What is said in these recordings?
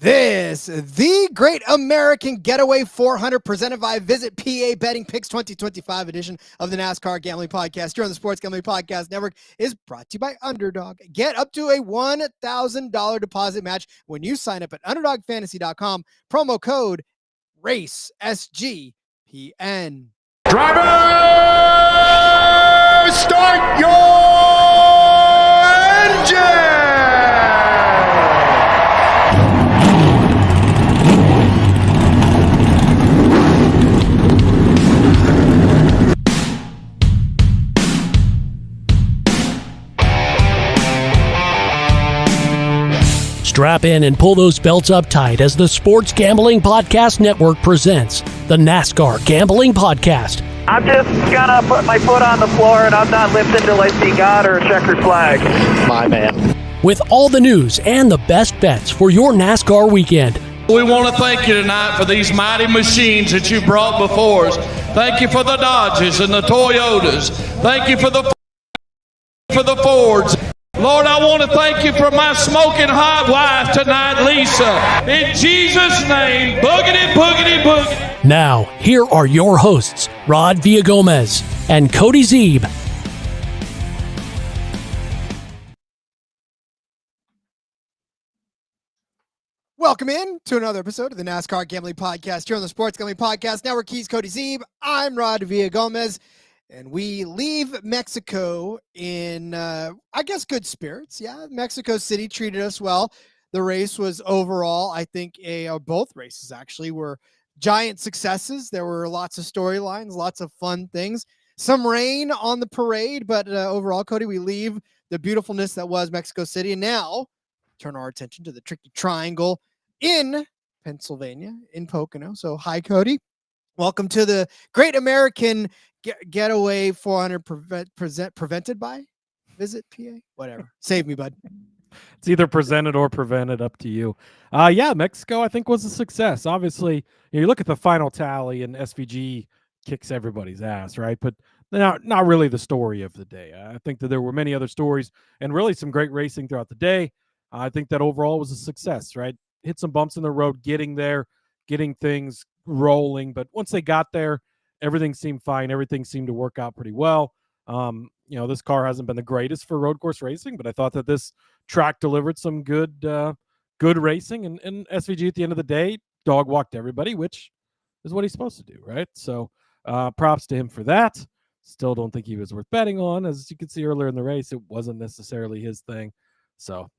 This, the Great American Getaway 400 presented by Visit PA Betting Picks 2025 edition of the NASCAR Gambling Podcast here on the Sports Gambling Podcast Network is brought to you by Underdog. Get up to a $1,000 deposit match when you sign up at UnderdogFantasy.com. Promo code RACE SGPN. Driver, start your engine! Strap in and pull those belts up tight as the Sports Gambling Podcast Network presents the NASCAR Gambling Podcast. I'm just gonna put my foot on the floor and I'm not lifting till I see God or a checkered flag. My man. With all the news and the best bets for your NASCAR weekend. We want to thank you tonight for these mighty machines that you brought before us. Thank you for the Dodges and the Toyotas. Thank you for the Fords. Lord, I want to thank you for my smoking hot wife tonight, Lisa. In Jesus' name, boogity, boogity, boogity. Now, here are your hosts, Rod Villagomez and Cody Zeeb. Welcome in to another episode of the NASCAR Gambling Podcast here on the Sports Gambling Podcast Network. He's Cody Zeeb. I'm Rod Villagomez. And we leave Mexico in, I guess, good spirits. Yeah, Mexico City treated us well. The race was overall, I think, both races actually were giant successes. There were lots of storylines, lots of fun things. Some rain on the parade, but overall, Cody, we leave the beautifulness that was Mexico City. And now turn our attention to the tricky triangle in Pennsylvania, in Pocono. So, hi, Cody. Welcome to the Great American Getaway 400 prevented by Visit PA. Whatever. Save me, bud. It's either presented or prevented, up to you. Yeah, Mexico, I think, was a success. Obviously, you look at the final tally and SVG kicks everybody's ass, right? But not really the story of the day. I think that there were many other stories and really some great racing throughout the day. I think that overall was a success, right? Hit some bumps in the road, getting there, getting things rolling. But once they got there, everything seemed fine. Everything seemed to work out pretty well. This car hasn't been the greatest for road course racing, but I thought that this track delivered some good racing. And SVG at the end of the day, dog walked everybody, which is what he's supposed to do, right? So props to him for that. Still don't think he was worth betting on. As you can see earlier in the race, it wasn't necessarily his thing. So,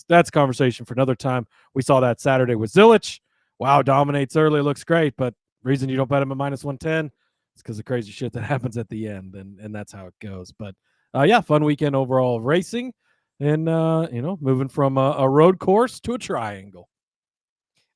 that's conversation for another time. We saw that Saturday with Zilich. Wow, dominates early, looks great, but reason you don't bet him at minus 110 is because of crazy shit that happens at the end, and that's how it goes. But fun weekend overall of racing, and moving from a road course to a triangle.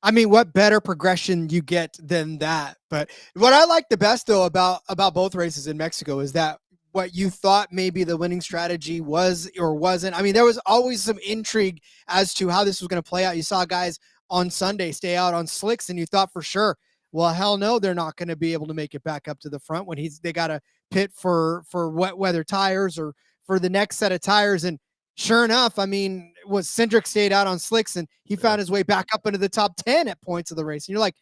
I mean, what better progression you get than that? But what I like the best, though, about both races in Mexico is that what you thought maybe the winning strategy was or wasn't. I mean, there was always some intrigue as to how this was going to play out. You saw guys on Sunday stay out on slicks, and you thought for sure, well, hell no, they're not going to be able to make it back up to the front when they got to pit for wet weather tires or for the next set of tires. And sure enough, I mean, Cindric stayed out on slicks, and he found his way back up into the top 10 at points of the race. And you're like,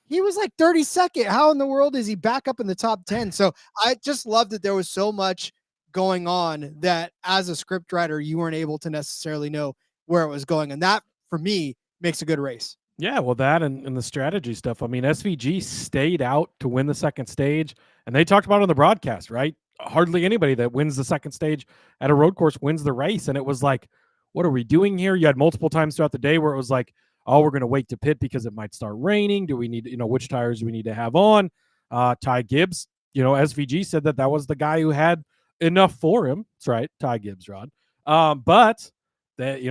he was like 32nd. How in the world is he back up in the top 10? So I just love that there was so much going on that as a script writer, you weren't able to necessarily know where it was going. And that, for me, makes a good race. Yeah, well, that and the strategy stuff. I mean, SVG stayed out to win the second stage, and they talked about it on the broadcast, right? Hardly anybody that wins the second stage at a road course wins the race. And it was like, what are we doing here? You had multiple times throughout the day where it was like, oh, we're going to wait to pit because it might start raining. Do we need, which tires do we need to have on? Ty Gibbs, SVG said that was the guy who had enough for him. That's right. Ty Gibbs, Rod. But that,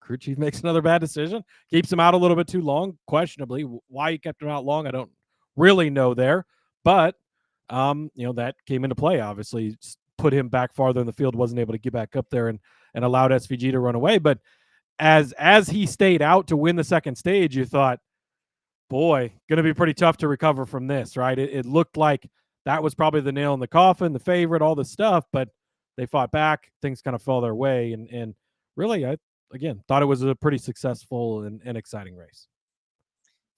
crew chief makes another bad decision, keeps him out a little bit too long, questionably. Why he kept him out long, I don't really know there. But, that came into play, obviously. Put him back farther in the field, wasn't able to get back up there and allowed SVG to run away. But as he stayed out to win the second stage, you thought, boy, going to be pretty tough to recover from this, right? It looked like that was probably the nail in the coffin, the favorite, all this stuff, but they fought back. Things kind of fell their way. And really, I, again, thought it was a pretty successful and exciting race.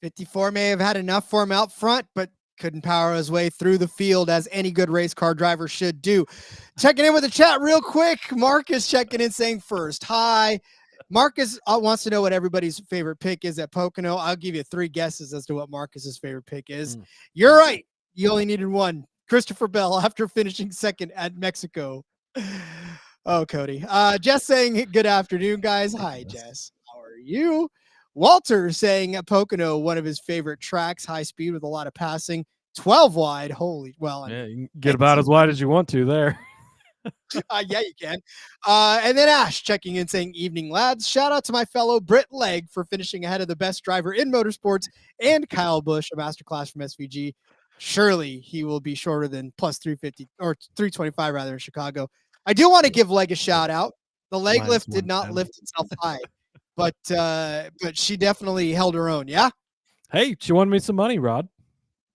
54 may have had enough for him out front, but couldn't power his way through the field as any good race car driver should do. Checking in with the chat real quick. Marcus checking in saying first, hi. Marcus wants to know what everybody's favorite pick is at Pocono. I'll give you 3 guesses as to what Marcus's favorite pick is. You're right. You only needed one. Christopher Bell after finishing second at Mexico. Oh, Cody. Jess saying good afternoon, guys. Hi, Jess. How are you? Walter saying at Pocono, one of his favorite tracks, high speed with a lot of passing, 12 wide. Holy, well, yeah, you can get about as wide as you want to there. Yeah, you can. And then Ash checking in saying, evening, lads. Shout out to my fellow Britt Legg for finishing ahead of the best driver in motorsports and Kyle Busch, a masterclass from SVG. Surely he will be shorter than plus 350 or 325 rather in Chicago. I do want to give Legg a shout out. The leg lift did not lift itself high, but she definitely held her own. Yeah. Hey, she won me some money, Rod.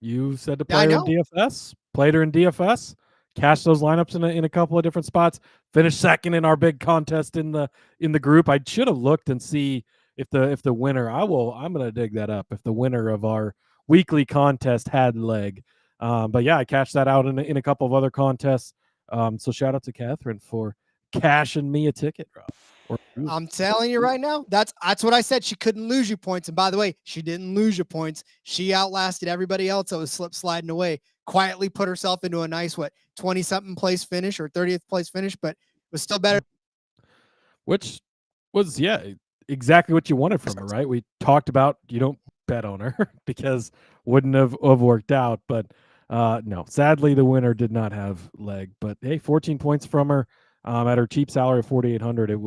You said to play her in DFS, played her in DFS, cashed those lineups in a couple of different spots, finished second in our big contest in the group. I should have looked and see if the winner, I'm going to dig that up. If the winner of our weekly contest had Legg. But yeah, I cashed that out in a couple of other contests. So shout out to Catherine for cashing me a ticket, Rob. I'm telling you right now, that's what I said. She couldn't lose you points. And by the way, she didn't lose you points. She outlasted everybody else that was sliding away, quietly put herself into a nice, 20-something place finish or 30th place finish, but was still better. Which was, exactly what you wanted from her, right? We talked about you don't bet on her because wouldn't have worked out. But no, sadly, the winner did not have Legg. But hey, 14 points from her at her cheap salary of $4,800. It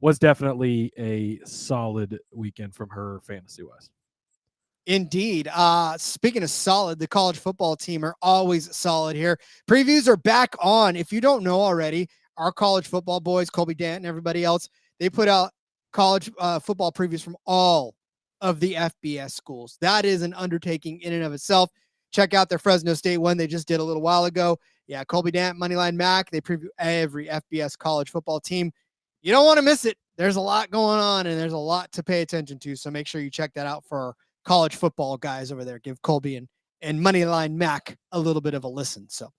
was definitely a solid weekend from her fantasy-wise. Indeed. Speaking of solid, the college football team are always solid here. Previews are back on. If you don't know already, our college football boys, Colby Dant and everybody else, they put out college football previews from all of the FBS schools. That is an undertaking in and of itself. Check out their Fresno State one they just did a little while ago. Yeah, Colby Dant, Moneyline Mac, they preview every FBS college football team. You don't want to miss it. There's a lot going on, and there's a lot to pay attention to, so make sure you check that out for our college football guys over there. Give Colby and Moneyline Mac a little bit of a listen. So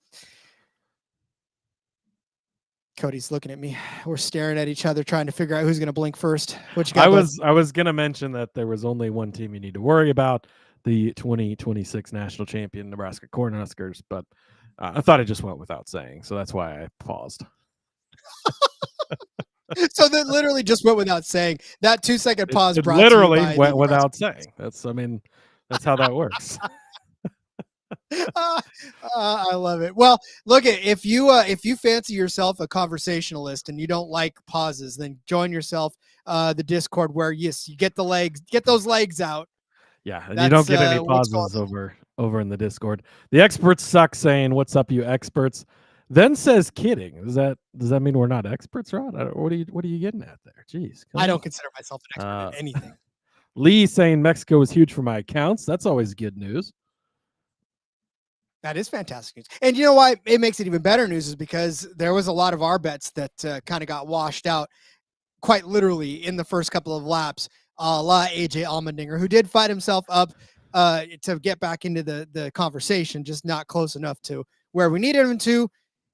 Cody's looking at me. We're staring at each other, trying to figure out who's going to blink first. What you got? I was going to mention that there was only one team you need to worry about, the 2026 national champion Nebraska Cornhuskers, but I thought it just went without saying, so that's why I paused. So that literally just went without saying. That 2-second pause it literally went without saying. That's how that works. I love it. Well, look at if you fancy yourself a conversationalist and you don't like pauses, then join yourself the Discord where you get those legs out. Yeah, and you don't get any pauses over in the Discord. The experts suck saying, "What's up, you experts?" Then says, "Kidding." Does that mean we're not experts, Rod? What are you getting at there? Jeez, I don't consider myself an expert in anything. Lee saying Mexico is huge for my accounts. That's always good news. That is fantastic news. And you know why it makes it even better news is because there was a lot of our bets that kind of got washed out quite literally in the first couple of laps. AJ Allmendinger, who did fight himself up to get back into the conversation, just not close enough to where we needed him to.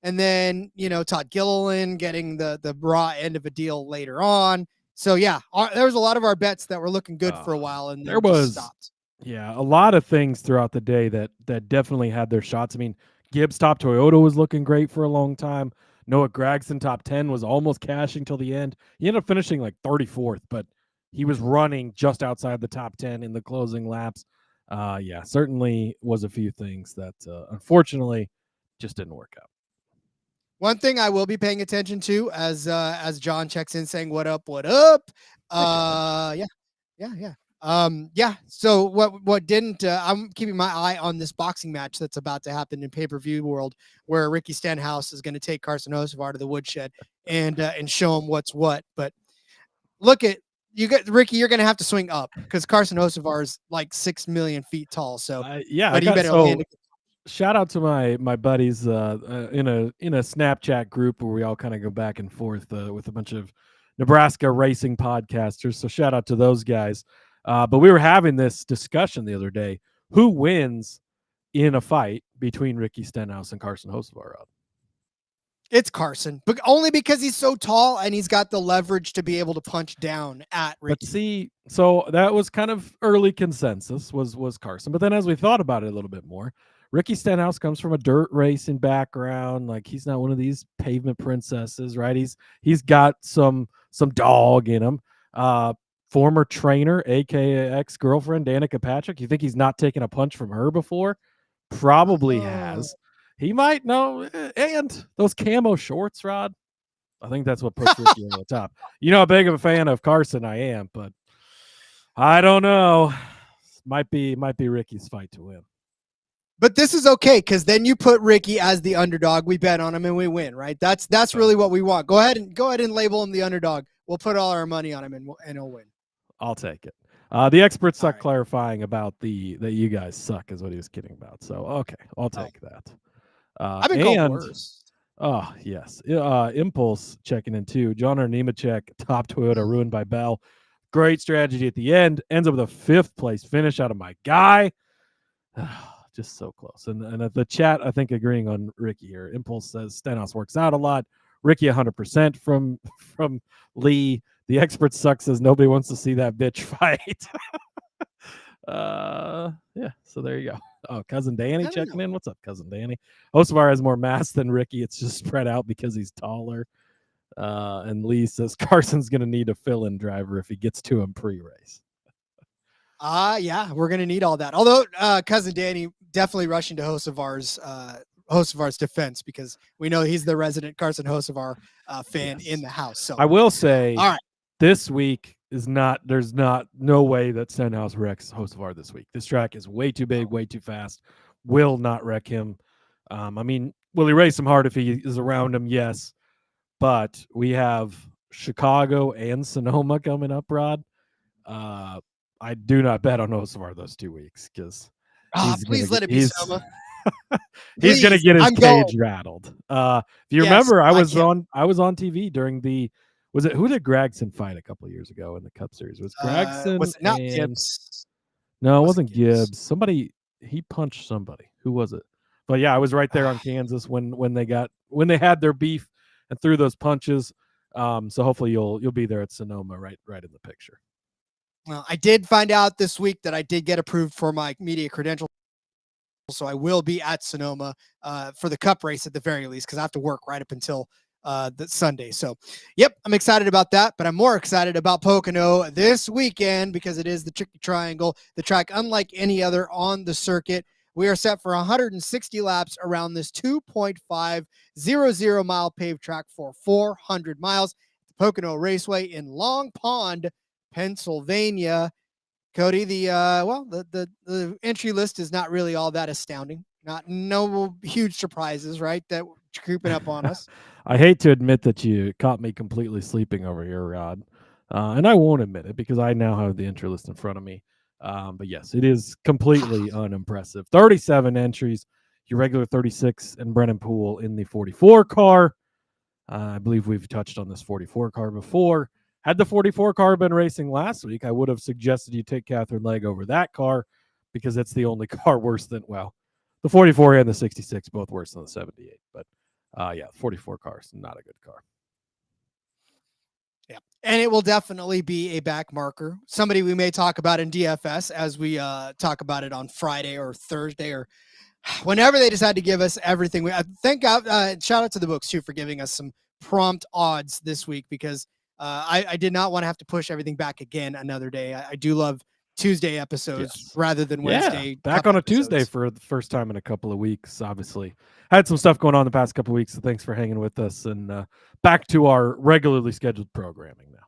And then, Todd Gilliland getting the raw end of a deal later on. So, yeah, there was a lot of our bets that were looking good for a while, and there was stopped. Yeah, a lot of things throughout the day that definitely had their shots. I mean, Gibbs top Toyota was looking great for a long time. Noah Gragson top 10 was almost cashing till the end. He ended up finishing like 34th, but he was running just outside the top 10 in the closing laps. Yeah, certainly was a few things that unfortunately just didn't work out. One thing I will be paying attention to as John checks in saying, what up? Yeah. So what didn't I'm keeping my eye on this boxing match that's about to happen in pay-per-view world, where Ricky Stenhouse is going to take Carson Hocevar to the woodshed and show him what's what. But look at you get Ricky, you're going to have to swing up because Carson Hocevar is like 6 million feet tall. So but he better land it. Shout out to my buddies in a Snapchat group where we all kind of go back and forth with a bunch of Nebraska racing podcasters. So shout out to those guys. But we were having this discussion the other day: who wins in a fight between Ricky Stenhouse and Carson Hocevar? It's Carson, but only because he's so tall and he's got the leverage to be able to punch down at Ricky. But see, so that was kind of early consensus was Carson. But then as we thought about it a little bit more, Ricky Stenhouse comes from a dirt racing background. Like, he's not one of these pavement princesses, right? He's got some dog in him. Former trainer, aka ex-girlfriend Danica Patrick. You think he's not taken a punch from her before? Probably has. He might know. And those camo shorts, Rod, I think that's what puts Ricky on the top. You know how big of a fan of Carson I am, but I don't know. Might be Ricky's fight to win. But this is okay, because then you put Ricky as the underdog. We bet on him and we win, right? That's really what we want. Go ahead and label him the underdog. We'll put all our money on him and he'll win. I'll take it. The experts suck, right. Clarifying about that you guys suck is what he was kidding about. So okay, I'll take that. I've been called worse. Oh yes, Impulse checking in too. John Nemechek, top Toyota, ruined by Bell. Great strategy at the end. Ends up with a 5th place finish out of my guy. Just so close. And at the chat, I think agreeing on Ricky here. Impulse says Stenhouse works out a lot. Ricky 100% from Lee. The expert suck says nobody wants to see that bitch fight. Yeah, so there you go. Oh, cousin Danny checking in. What's up, cousin Danny? Hocevar has more mass than Ricky. It's just spread out because he's taller. And Lee says Carson's going to need a fill-in driver if he gets to him pre-race. Yeah, we're going to need all that. Although cousin Danny definitely rushing to Hocevar's defense, because we know he's the resident Carson Hocevar fan in the house. So I will say, all right, this week there's no way that Stenhouse wrecks Hocevar this week. This track is way too big, way too fast. Will not wreck him. I mean, will he race him hard if he is around him? Yes. But we have Chicago and Sonoma coming up, Rod. I do not bet on Hocevar those 2 weeks, because please let it be Sonoma. He's going to get his cage rattled. If you remember, I was on TV during who did Gragson fight a couple of years ago in the Cup Series? Was Gragson? Was it not Gibbs? No, it wasn't Gibbs. Somebody, he punched somebody. Who was it? But yeah, I was right there on Kansas when they had their beef and threw those punches. So hopefully you'll be there at Sonoma, right in the picture. Well, I did find out this week that I did get approved for my media credential, so I will be at Sonoma for the Cup race at the very least, because I have to work right up until the Sunday. So, yep, I'm excited about that, but I'm more excited about Pocono this weekend because it is the Tricky Triangle, the track unlike any other on the circuit. We are set for 160 laps around this 2.500 mile paved track for 400 miles. The Pocono Raceway in Long Pond, Pennsylvania. Cody, the entry list is not really all that astounding. No huge surprises, right? That creeping up on us. I hate to admit that you caught me completely sleeping over here, Rod. And I won't admit it because I now have the entry list in front of me. But yes, it is completely unimpressive. 37 entries, your regular 36, and Brennan Poole in the 44 car. I believe we've touched on this 44 car before. Had the 44 car been racing last week, I would have suggested you take Catherine Legg over that car because it's the only car worse than, well, the 44 and the 66, both worse than the 78. But yeah, 44 car is not a good car. Yeah, and it will definitely be a back marker. Somebody we may talk about in DFS as we talk about it on Friday or Thursday or whenever they decide to give us everything. We thank God. Shout out to the books too for giving us some prompt odds this week because I did not want to have to push everything back again another day. I do love Tuesday episodes Yes. rather than Wednesday. Back Cup on a episodes. Tuesday for the first time in a couple of weeks. Obviously, had some stuff going on the past couple of weeks, so thanks for hanging with us. And back to our regularly scheduled programming now.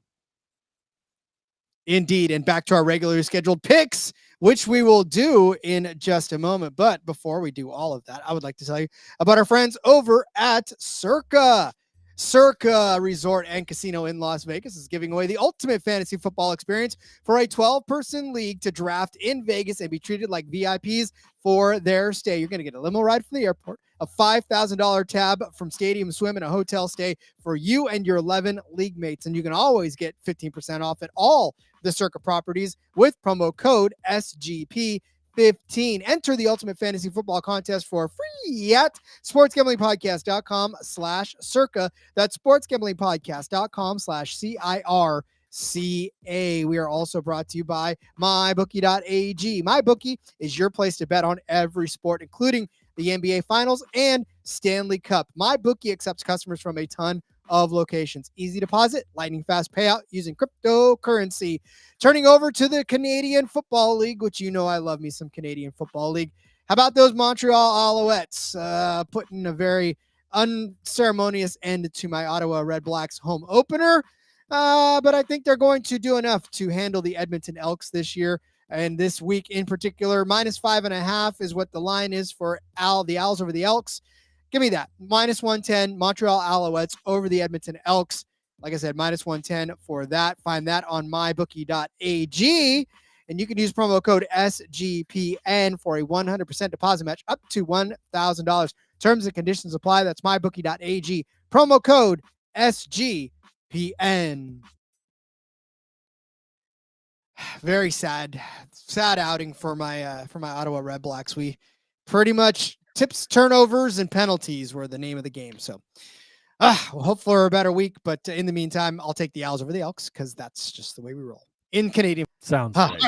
Indeed, and back to our regularly scheduled picks, which we will do in just a moment. But before we do all of that, I would like to tell you about our friends over at Circa. Circa Resort and Casino in Las Vegas is giving away the ultimate fantasy football experience for a 12-person league to draft in Vegas and be treated like VIPs for their stay. You're going to get a limo ride from the airport, a $5,000 tab from Stadium Swim, and a hotel stay for you and your 11 league mates. And you can always get 15% off at all the Circa properties with promo code SGP15. Enter the ultimate fantasy football contest for free at sportsgamblingpodcast.com/circa. That's sportsgamblingpodcast.com/CIRCA. We are also brought to you by mybookie.ag. MyBookie is your place to bet on every sport, including the NBA Finals and Stanley Cup. MyBookie accepts customers from a ton of locations. Easy deposit, lightning fast payout using cryptocurrency. Turning over to the Canadian Football League, which you know I love me some Canadian Football League. How about those Montreal Alouettes putting a very unceremonious end to my Ottawa Red Blacks home opener? But I think they're going to do enough to handle the Edmonton Elks this year. And this week in particular, -5.5 is what the line is for the Owls over the Elks. Give me that. -110, Montreal Alouettes over the Edmonton Elks. Like I said, -110 for that. Find that on mybookie.ag. And you can use promo code SGPN for a 100% deposit match up to $1,000. Terms and conditions apply. That's mybookie.ag. Promo code SGPN. Very sad outing for my Ottawa Red Blacks. We pretty much tips, turnovers, and penalties were the name of the game. So we'll hope for a better week. But in the meantime, I'll take the Owls over the Elks because that's just the way we roll in Canadian. Sounds great.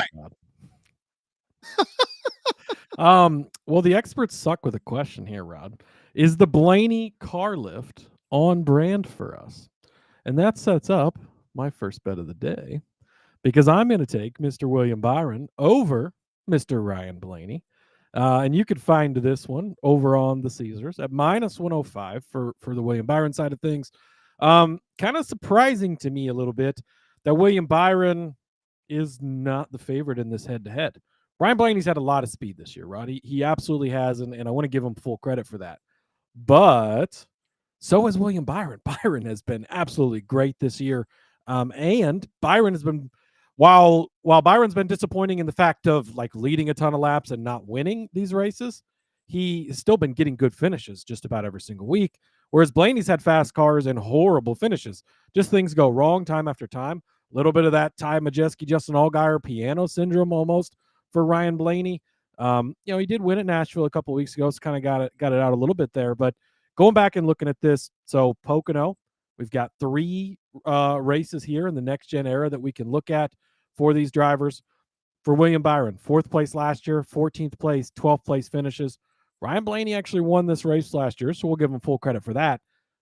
Well, the experts suck with a question here, Rod. Is the Blaney car lift on brand for us? And that sets up my first bet of the day, because I'm going to take Mr. William Byron over Mr. Ryan Blaney. And you could find this one over on the Caesars at -105 for the William Byron side of things. Kind of surprising to me a little bit that William Byron is not the favorite in this head-to-head. Ryan Blaney's had a lot of speed this year, Rod. He absolutely has, and I want to give him full credit for that. But so has William Byron. Byron has been absolutely great this year. And Byron has been, while Byron's been disappointing in the fact of like leading a ton of laps and not winning these races, he has still been getting good finishes just about every single week. Whereas Blaney's had fast cars and horrible finishes. Just things go wrong time after time. A little bit of that Ty Majeski, Justin Allgaier piano syndrome almost for Ryan Blaney. He did win at Nashville a couple of weeks ago, so kind of got it out a little bit there. But going back and looking at this, so Pocono, we've got 3 races here in the next gen era that we can look at for these drivers. For William Byron, 4th place last year, 14th place, 12th place finishes. Ryan Blaney actually won this race last year, so we'll give him full credit for that.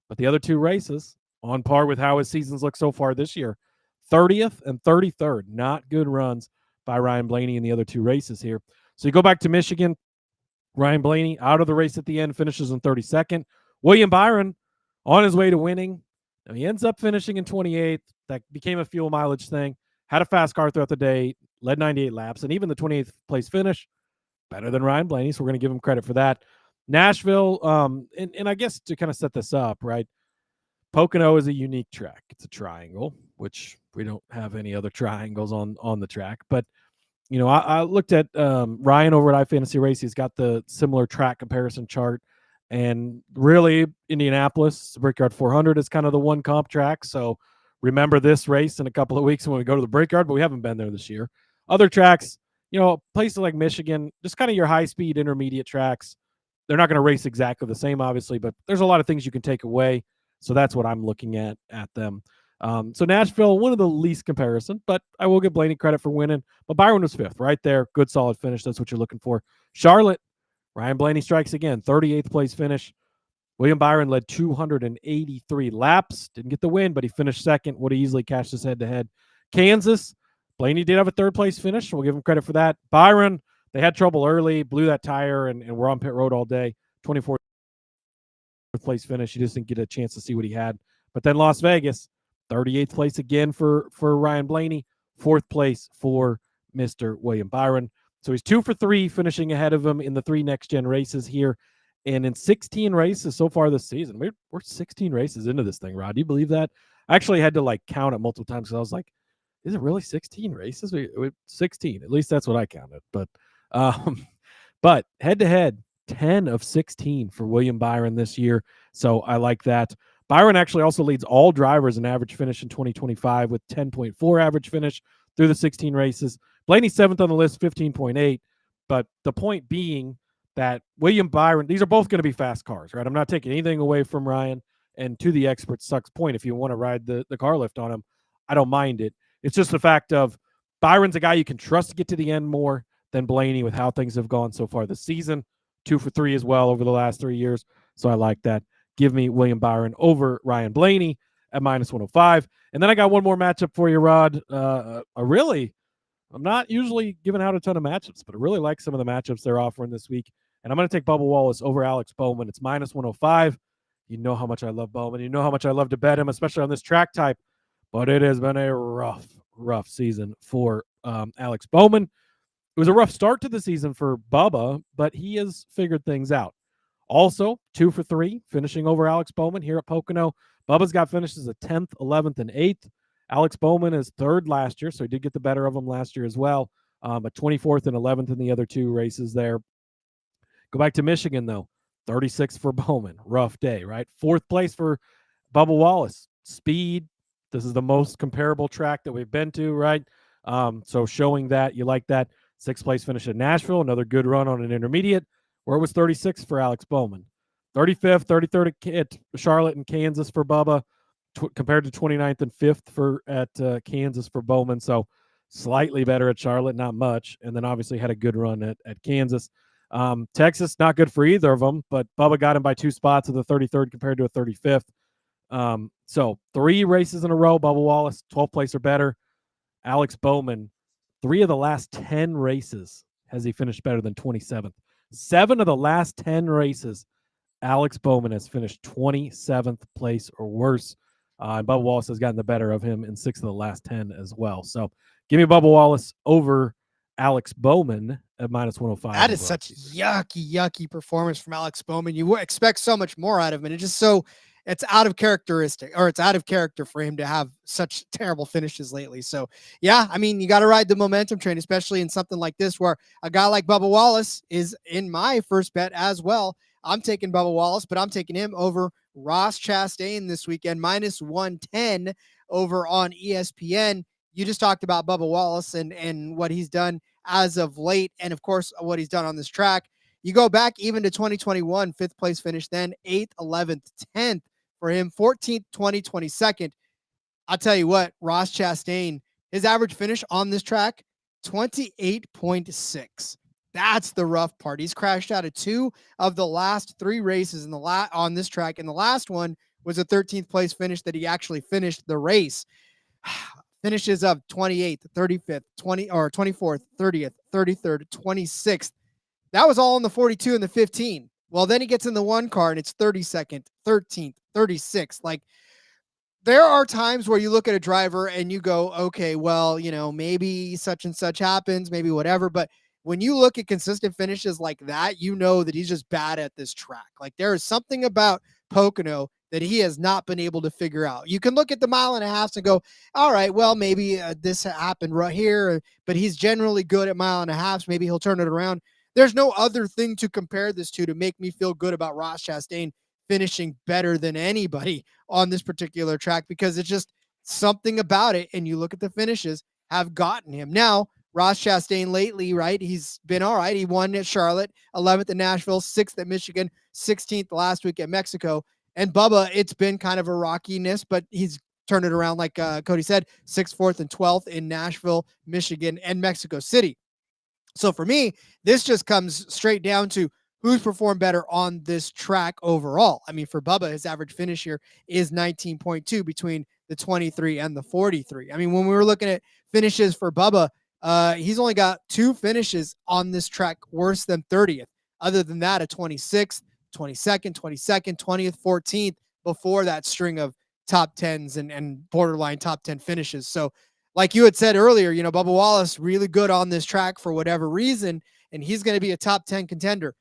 But the other 2 races, on par with how his seasons look so far this year, 30th and 33rd, not good runs by Ryan Blaney in the other 2 races here. So you go back to Michigan, Ryan Blaney out of the race at the end, finishes in 32nd. William Byron on his way to winning. And he ends up finishing in 28th. That became a fuel mileage thing. Had a fast car throughout the day, led 98 laps, and even the 28th place finish, better than Ryan Blaney, so we're going to give him credit for that. Nashville, and I guess to kind of set this up, right, Pocono is a unique track. It's a triangle, which we don't have any other triangles on the track. But, I looked at Ryan over at iFantasy Race. He's got the similar track comparison chart. And really, Indianapolis, Brickyard 400 is kind of the one comp track. So remember this race in a couple of weeks when we go to the Brickyard, but we haven't been there this year. Other tracks, places like Michigan, just kind of your high-speed intermediate tracks. They're not going to race exactly the same, obviously, but there's a lot of things you can take away. So that's what I'm looking at them. So Nashville, one of the least comparison, but I will give Blaney credit for winning. But Byron was 5th, right there. Good, solid finish. That's what you're looking for. Charlotte, Ryan Blaney strikes again. 38th place finish. William Byron led 283 laps. Didn't get the win, but he finished 2nd. Would have easily cashed his head-to-head. Kansas, Blaney did have a third place finish. We'll give him credit for that. Byron, they had trouble early, blew that tire, and we're on pit road all day. 24th place finish. You just didn't get a chance to see what he had. But then Las Vegas, 38th place again for Ryan Blaney, 4th place for Mr. William Byron. So he's 2 for 3, finishing ahead of him in the 3 next-gen races here. And in 16 races so far this season, we're 16 races into this thing, Rod. Do you believe that? I actually had to count it multiple times because I was like, is it really 16 races? 16. At least that's what I counted. But head-to-head, 10 of 16 for William Byron this year. So I like that. Byron actually also leads all drivers in average finish in 2025 with 10.4 average finish through the 16 races. Blaney's 7th on the list, 15.8. But the point being that William Byron, these are both going to be fast cars, right? I'm not taking anything away from Ryan. And to the expert sucks point, if you want to ride the car lift on him, I don't mind it. It's just the fact of Byron's a guy you can trust to get to the end more than Blaney with how things have gone so far this season. 2 for 3 as well over the last 3 years. So I like that. Give me William Byron over Ryan Blaney at -105. And then I got one more matchup for you, Rod. I'm not usually giving out a ton of matchups, but I really like some of the matchups they're offering this week. And I'm going to take Bubba Wallace over Alex Bowman. It's -105. You know how much I love Bowman. You know how much I love to bet him, especially on this track type. But it has been a rough season for Alex Bowman. It was a rough start to the season for Bubba, but he has figured things out. Also, 2 for 3, finishing over Alex Bowman here at Pocono. Bubba's got finishes at 10th, 11th, and 8th. Alex Bowman is 3rd last year, so he did get the better of him last year as well. But 24th and 11th in the other 2 races there. Go back to Michigan, though. 36th for Bowman. Rough day, right? 4th place for Bubba Wallace. Speed. This is the most comparable track that we've been to, right? So showing that you like that. 6th place finish at Nashville. Another good run on an intermediate, where it was 36th for Alex Bowman. 35th, 33rd at Charlotte and Kansas for Bubba, compared to 29th and 5th at Kansas for Bowman. So slightly better at Charlotte, not much. And then obviously had a good run at Kansas. Texas, not good for either of them, but Bubba got him by 2 spots at the 33rd compared to a 35th. So 3 races in a row, Bubba Wallace, 12th place or better. Alex Bowman, 3 of the last 10 races has he finished better than 27th. 7 of the last 10 races, Alex Bowman has finished 27th place or worse. And Bubba Wallace has gotten the better of him in 6 of the last 10 as well. So give me Bubba Wallace over Alex Bowman at -105. That is such yucky performance from Alex Bowman. You would expect so much more out of him. And it's out of character for him to have such terrible finishes lately. So yeah, I mean, you got to ride the momentum train, especially in something like this, where a guy like Bubba Wallace is in my first bet as well. I'm taking Bubba Wallace, but I'm taking him over Ross Chastain this weekend, -110 over on ESPN. You just talked about Bubba Wallace and what he's done as of late, and of course what he's done on this track. You go back even to 2021, 5th place finish, then 8th, 11th, 10th for him, 14th, 20, 22nd. I'll tell you what, Ross Chastain, his average finish on this track, 28.6. That's the rough part. He's crashed out of 2 of the last 3 races on this track, and the last one was a 13th place finish that he actually finished the race. Finishes of 28th, 35th, 24th, 30th, 33rd, 26th. That was all in the 42 and the 15. Well, then he gets in the 1 car and it's 32nd, 13th, 36th. Like, there are times where you look at a driver and you go, okay, well, maybe such and such happens, maybe whatever. But when you look at consistent finishes like that, you know that he's just bad at this track. Like, there is something about Pocono that he has not been able to figure out. You can look at the 1.5 miles and go, all right, well, maybe this happened right here, but he's generally good at 1.5 miles. Maybe he'll turn it around. There's no other thing to compare this to make me feel good about Ross Chastain finishing better than anybody on this particular track, because it's just something about it. And you look at the finishes have gotten him. Now, Ross Chastain lately, right? He's been all right. He won at Charlotte, 11th at Nashville, 6th at Michigan, 16th last week at Mexico. And Bubba, it's been kind of a rockiness, but he's turned it around, like Cody said, 6th, 4th, and 12th in Nashville, Michigan, and Mexico City. So for me, this just comes straight down to who's performed better on this track overall. I mean, for Bubba, his average finish here is 19.2 between the 23 and the 43. I mean, when we were looking at finishes for Bubba, he's only got 2 finishes on this track worse than 30th. Other than that, a 26th, 22nd, 20th, 14th before that string of top 10s and borderline top 10 finishes. So like you had said earlier, Bubba Wallace really good on this track for whatever reason, and he's going to be a top 10 contender.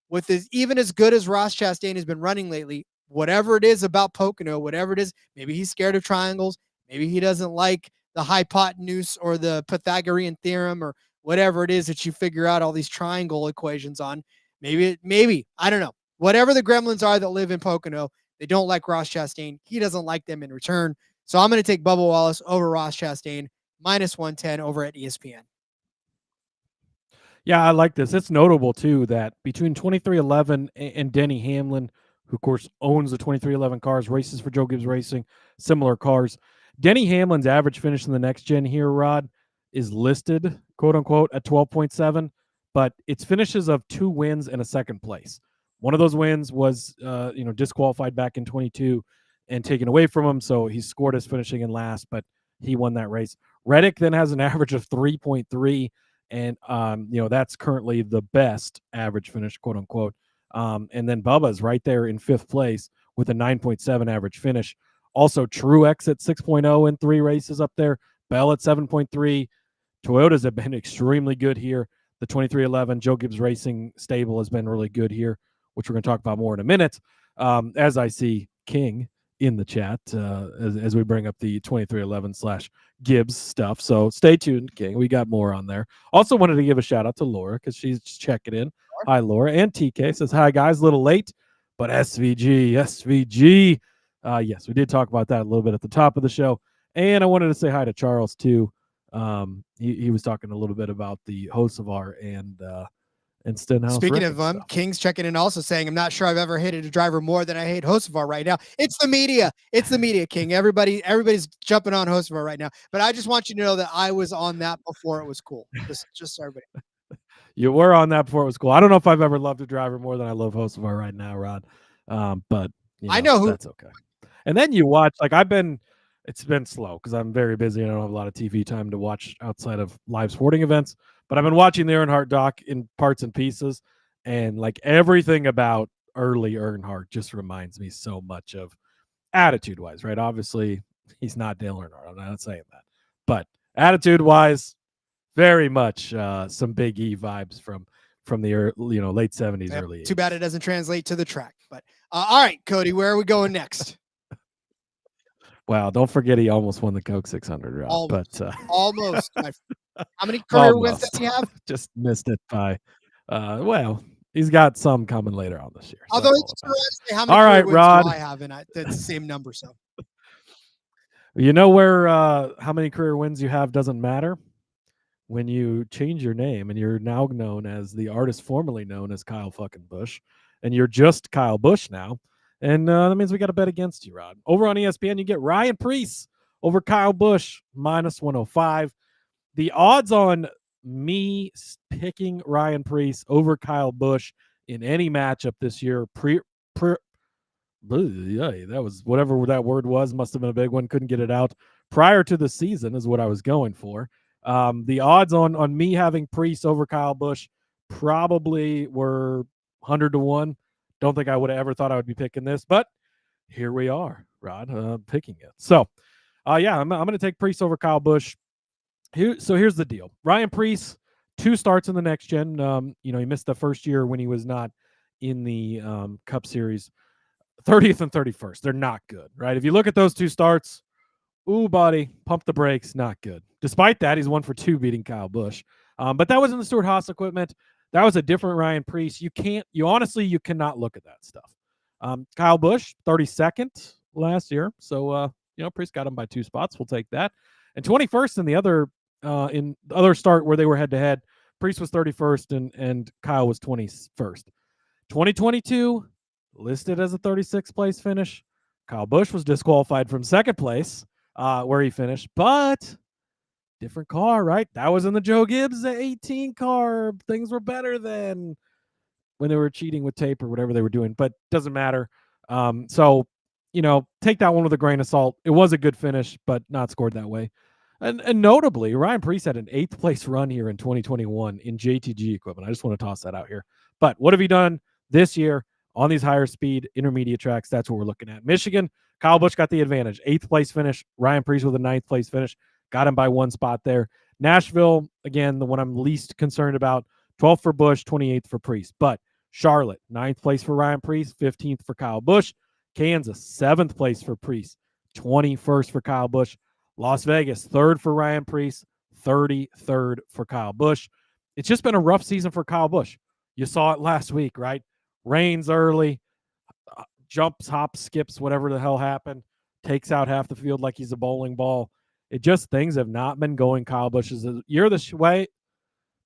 With his, even as good as Ross Chastain has been running lately, whatever it is about Pocono, whatever it is, maybe he's scared of triangles, maybe he doesn't like the hypotenuse or the Pythagorean theorem or whatever it is that you figure out all these triangle equations on. Maybe, I don't know. Whatever the gremlins are that live in Pocono, they don't like Ross Chastain. He doesn't like them in return. So I'm going to take Bubba Wallace over Ross Chastain, -110 over at ESPN. Yeah, I like this. It's notable, too, that between 2311 and Denny Hamlin, who, of course, owns the 2311 cars, races for Joe Gibbs Racing, similar cars. Denny Hamlin's average finish in the next gen here, Rod, is listed, quote unquote, at 12.7, but it's finishes of 2 wins and a second place. One of those wins was, disqualified back in 22 and taken away from him, so he scored as finishing in last, but he won that race. Reddick then has an average of 3.3, and that's currently the best average finish, quote unquote. And then Bubba's right there in 5th place with a 9.7 average finish. Also, Truex at 6.0 in 3 races up there. Bell at 7.3. Toyotas have been extremely good here. The 2311 Joe Gibbs Racing stable has been really good here, which we're going to talk about more in a minute. As I see King in the chat as we bring up the 2311/Gibbs stuff. So stay tuned, King. We got more on there. Also wanted to give a shout out to Laura because she's just checking in. Hi, Laura. And TK says, hi, guys. A little late, but SVG. Yes, we did talk about that a little bit at the top of the show. And I wanted to say hi to Charles, too. He was talking a little bit about the Hocevar and Stenhouse. Speaking of them, King's checking in also saying, I'm not sure I've ever hated a driver more than I hate Hocevar right now. It's the media. It's the media, King. Everybody's jumping on Hocevar right now. But I just want you to know that I was on that before it was cool. Just so everybody. You were on that before it was cool. I don't know if I've ever loved a driver more than I love Hocevar right now, Rod. But I know who. That's okay. And then you watch, it's been slow because I'm very busy and I don't have a lot of TV time to watch outside of live sporting events. But I've been watching the Earnhardt doc in parts and pieces, and everything about early Earnhardt just reminds me so much of attitude-wise, right? Obviously, he's not Dale Earnhardt. I'm not saying that. But attitude-wise, very much some Big E vibes from the late 70s, early 80s. Too bad it doesn't translate to the track. But all right, Cody, where are we going next? Wow, don't forget he almost won the Coke 600 round. Almost. But almost. How many career wins does he have? Just missed it by he's got some coming later on this year. So although it's say how many all right, wins Rod. do I have, and that's the same number. So you know where how many career wins you have doesn't matter when you change your name and you're now known as the artist formerly known as Kyle fucking Busch, and you're just Kyle Busch now. And that means we got to bet against you, Rod. Over on ESPN, you get Ryan Preece over Kyle Busch, -105. The odds on me picking Ryan Preece over Kyle Busch in any matchup this year, that was whatever that word was, must have been a big one, couldn't get it out. Prior to the season is what I was going for. The odds on me having Preece over Kyle Busch probably were 100 to 1. Don't think I would have ever thought I would be picking this, but here we are, Rod, picking it. So, I'm going to take Preece over Kyle Busch. Here's the deal. Ryan Preece, 2 starts in the next gen. He missed the first year when he was not in the Cup Series. 30th and 31st. They're not good, right? If you look at those 2 starts, ooh, buddy, pump the brakes, not good. Despite that, he's 1-for-2 beating Kyle Busch. But that was in the Stewart-Haas equipment. That was a different Ryan Preece. You cannot look at that stuff. Kyle Busch, 32nd last year. So, Preece got him by 2 spots. We'll take that. And 21st in the other start where they were head-to-head, Preece was 31st and Kyle was 21st. 2022, listed as a 36th place finish. Kyle Busch was disqualified from 2nd place where he finished, but different car, right? That was in the Joe Gibbs 18 car. Things were better than when they were cheating with tape or whatever they were doing, but doesn't matter. So take that one with a grain of salt. It was a good finish, but not scored that way. And notably, Ryan Preece had an 8th place run here in 2021 in JTG equipment. I just want to toss that out here. But what have you done this year on these higher speed intermediate tracks? That's what we're looking at. Michigan, Kyle Busch got the advantage. 8th place finish. Ryan Preece with a 9th place finish. Got him by 1 spot there. Nashville, again, the one I'm least concerned about. 12th for Busch, 28th for Preece. But Charlotte, 9th place for Ryan Preece, 15th for Kyle Busch. Kansas, 7th place for Preece, 21st for Kyle Busch. Las Vegas, 3rd for Ryan Preece, 33rd for Kyle Busch. It's just been a rough season for Kyle Busch. You saw it last week, right? Rains early, jumps, hops, skips, whatever the hell happened, takes out half the field like he's a bowling ball. Things have not been going Kyle Busch's year this way.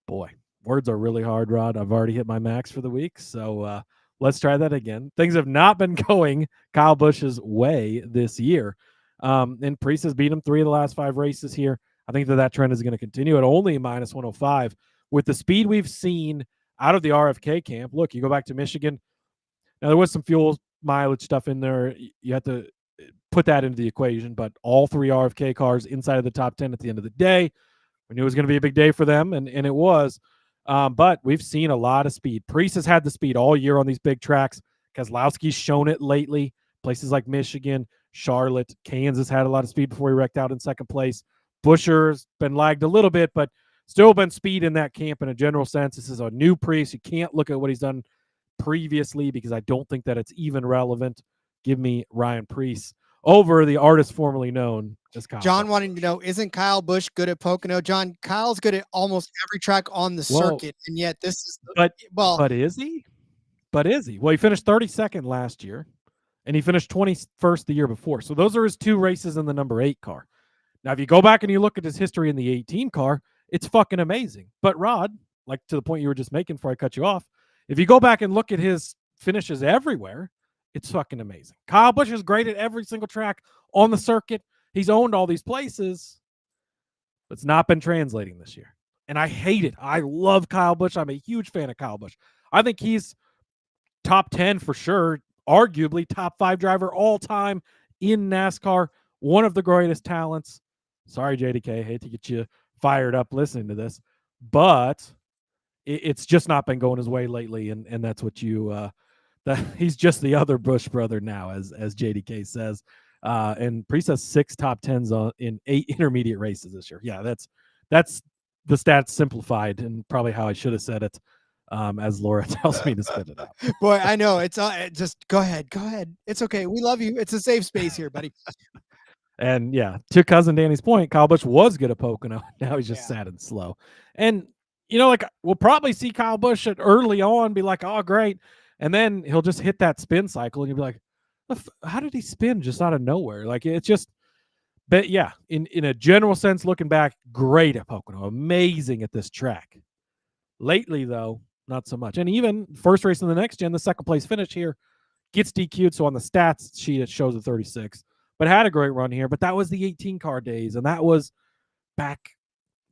Boy, words are really hard, Rod. I've already hit my max for the week, so let's try that again. Things have not been going Kyle Busch's way this year. And Preece has beat him 3 of the last 5 races here. I think that trend is going to continue at only minus 105. With the speed we've seen out of the RFK camp, look, you go back to Michigan. Now, there was some fuel mileage stuff in there. You have to put that into the equation, but all 3 RFK cars inside of the top 10 at the end of the day. We knew it was going to be a big day for them, and it was. But we've seen a lot of speed. Preece has had the speed all year on these big tracks. Keselowski's shown it lately. Places like Michigan, Charlotte, Kansas had a lot of speed before he wrecked out in 2nd place. Buescher's been lagged a little bit, but still been speed in that camp in a general sense. This is a new Preece. You can't look at what he's done previously because I don't think that it's even relevant. Give me Ryan Preece over the artist formerly known as Kyle John Busch. wanting to know, isn't Kyle Busch good at Pocono? John, Kyle's good at almost every track on the circuit, and yet this is but is he? Well, he finished 32nd last year, and he finished 21st the year before. So those are his 2 races in the number 8 car. Now, if you go back and you look at his history in the 18 car, it's fucking amazing. But Rod, like to the point you were just making before I cut you off, if you go back and look at his finishes everywhere, it's fucking amazing. Kyle Busch is great at every single track on the circuit. He's owned all these places, but it's not been translating this year. And I hate it. I love Kyle Busch. I'm a huge fan of Kyle Busch. I think he's top 10 for sure, arguably top 5 driver all time in NASCAR, one of the greatest talents. Sorry, JDK, hate to get you fired up listening to this, but it's just not been going his way lately, and that's what you he's just the other Busch brother now, as JDK says. And Preece has 6 top 10s in 8 intermediate races this year. Yeah, that's the stats simplified, and probably how I should have said it, as Laura tells me to spit it out. Boy, I know it's just go ahead. It's okay. We love you. It's a safe space here, buddy. And yeah, to cousin Danny's point, Kyle Busch was good at Pocono. Now he's just sad and slow. And we'll probably see Kyle Busch early on be like, oh, great. And then he'll just hit that spin cycle and you'll be like, how did he spin just out of nowhere? Like, it's just, but yeah, in a general sense, looking back, great at Pocono, amazing at this track. Lately, though, not so much. And even first race in the next gen, the 2nd place finish here gets DQ'd. So on the stats sheet, it shows a 36, but had a great run here. But that was the 18 car days, and that was back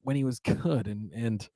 when he was good. And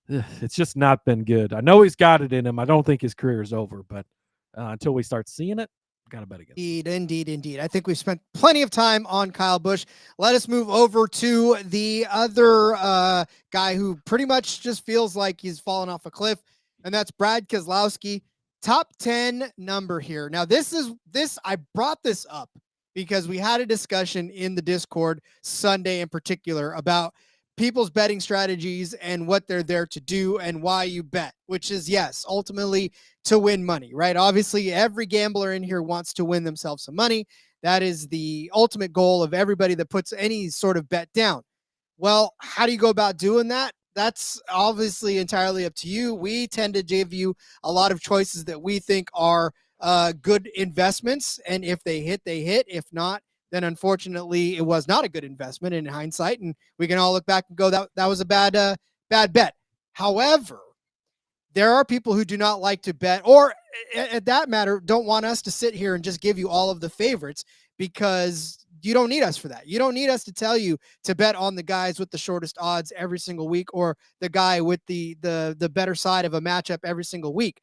it's just not been good. I know he's got it in him. I don't think his career is over, but until we start seeing it, gotta bet against it. Indeed. I think we've spent plenty of time on Kyle Busch. Let us move over to the other guy who pretty much just feels like he's fallen off a cliff, and that's Brad Keselowski. Top 10 number here. Now, I brought this up because we had a discussion in the Discord Sunday in particular about people's betting strategies and what they're there to do and why you bet, which is, yes, ultimately to win money, right? Obviously, every gambler in here wants to win themselves some money. That is the ultimate goal of everybody that puts any sort of bet down. Well, how do you go about doing that? That's obviously entirely up to you. We tend to give you a lot of choices that we think are good investments. And if they hit, they hit. If not, then unfortunately it was not a good investment in hindsight. And we can all look back and go, that was a bad bet. However, there are people who do not like to bet, or at that matter, don't want us to sit here and just give you all of the favorites, because you don't need us for that. You don't need us to tell you to bet on the guys with the shortest odds every single week, or the guy with the better side of a matchup every single week.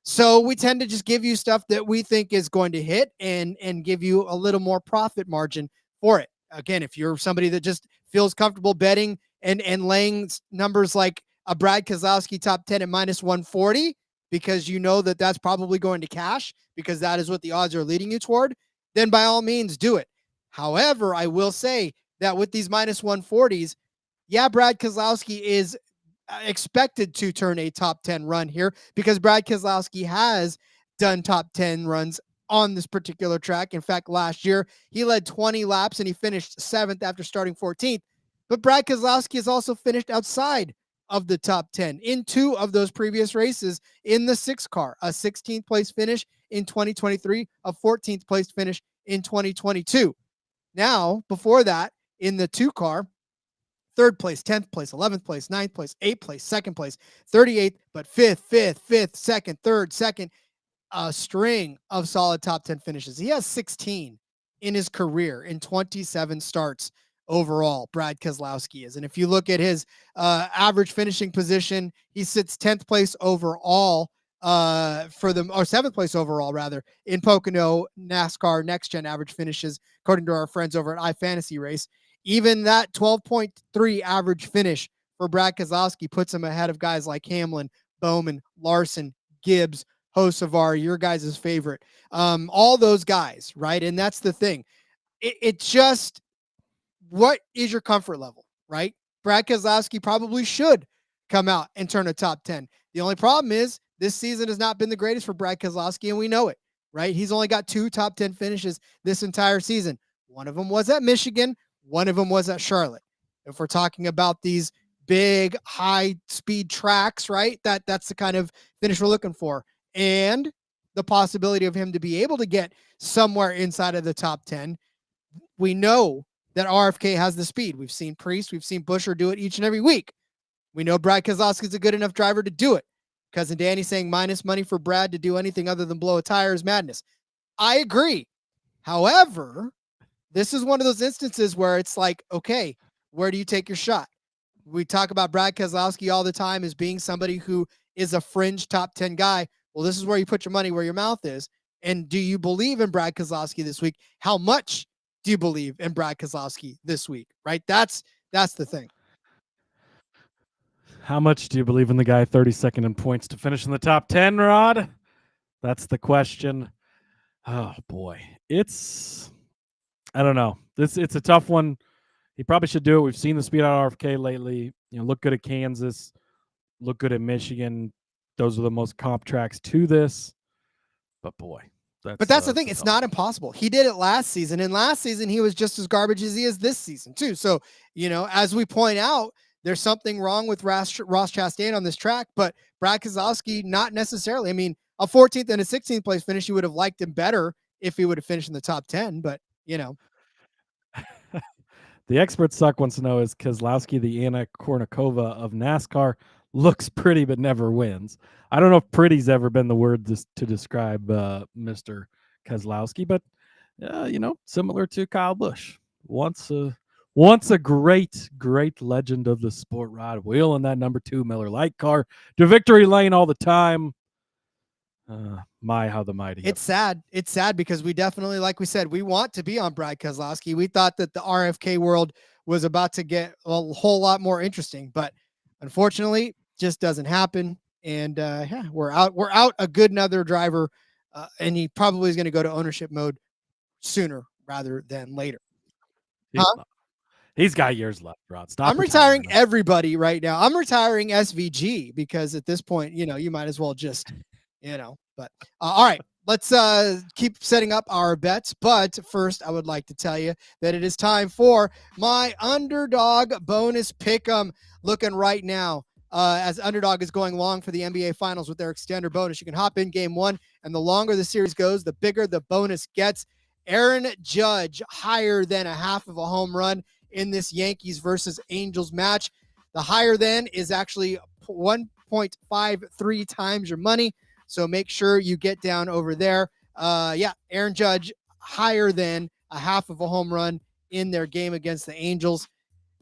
So we tend to just give you stuff that we think is going to hit and give you a little more profit margin for it. Again, if you're somebody that just feels comfortable betting and laying numbers like a Brad Keselowski top 10 at minus 140, because you know that that's probably going to cash because that is what the odds are leading you toward, then by all means do it. However, I will say that with these minus 140s, yeah, Brad Keselowski is expected to turn a top 10 run here because Brad Keselowski has done top 10 runs on this particular track. In fact, last year he led 20 laps and he finished 7th after starting 14th. But Brad Keselowski has also finished outside of the top 10 in 2 of those previous races in the 6 car, a 16th place finish in 2023, a 14th place finish in 2022. Now, before that, in the 2 car, 3rd place, 10th place, 11th place, 9th place, 8th place, 2nd place, 38th, but 5th, 2nd, 3rd, 2nd, a string of solid top 10 finishes. He has 16 in his career in 27 starts overall, Brad Keselowski is. And if you look at his average finishing position, he sits 10th place overall or 7th place overall rather in Pocono NASCAR Next Gen average finishes, according to our friends over at iFantasy Race. Even that 12.3 average finish for Brad Keselowski puts him ahead of guys like Hamlin, Bowman, Larson, Gibbs, Hocevar, your guys' favorite. All those guys, right? And that's the thing. It's just, what is your comfort level, right? Brad Keselowski probably should come out and turn a top 10. The only problem is this season has not been the greatest for Brad Keselowski, and we know it, right? He's only got 2 top 10 finishes this entire season. One of them was at Michigan. One of them was at Charlotte. If we're talking about these big, high-speed tracks, right, that's the kind of finish we're looking for. And the possibility of him to be able to get somewhere inside of the top 10, we know that RFK has the speed. We've seen Priest, we've seen Buescher do it each and every week. We know Brad Keselowski is a good enough driver to do it. Cousin Danny saying minus money for Brad to do anything other than blow a tire is madness. I agree. However, this is one of those instances where it's like, okay, where do you take your shot? We talk about Brad Keselowski all the time as being somebody who is a fringe top 10 guy. Well, this is where you put your money where your mouth is. And do you believe in Brad Keselowski this week? How much do you believe in Brad Keselowski this week? Right? That's the thing. How much do you believe in the guy 32nd in points to finish in the top 10, Rod? That's the question. Oh boy. I don't know. It's a tough one. He probably should do it. We've seen the speed out of RFK lately. Look good at Kansas, look good at Michigan. Those are the most comp tracks to this. But boy, that's the thing. It's not impossible. He did it last season, and last season he was just as garbage as he is this season too. So, as we point out, there's something wrong with Ross Chastain on this track, but Brad Keselowski, not necessarily. I mean, a 14th and a 16th place finish, you would have liked him better if he would have finished in the top 10, but The expert suck wants to know, is Keselowski the Anna Kournikova of NASCAR? Looks pretty but never wins. I don't know if pretty's ever been the word to describe Mr. Keselowski, but similar to Kyle Busch. Once a great legend of the sport, Rod, wheeling that number 2 Miller Lite car to victory lane all the time. How the mighty. It's sad. It's sad because we definitely, like we said, we want to be on Brad Keselowski. We thought that the RFK world was about to get a whole lot more interesting, but unfortunately, just doesn't happen. And we're out a good another driver, and he probably is going to go to ownership mode sooner rather than later. He's got years left, Rod. I'm retiring everybody right now. I'm retiring SVG because at this point, you might as well just, but all right, let's keep setting up our bets. But first, I would like to tell you that it is time for my Underdog bonus pick'em. Looking right now, as Underdog is going long for the NBA Finals with their extender bonus. You can hop in game 1, and the longer the series goes, the bigger the bonus gets. Aaron Judge higher than a half of a home run in this Yankees versus Angels match. The higher than is actually 1.53 times your money. So make sure you get down over there. Aaron Judge higher than a half of a home run in their game against the Angels.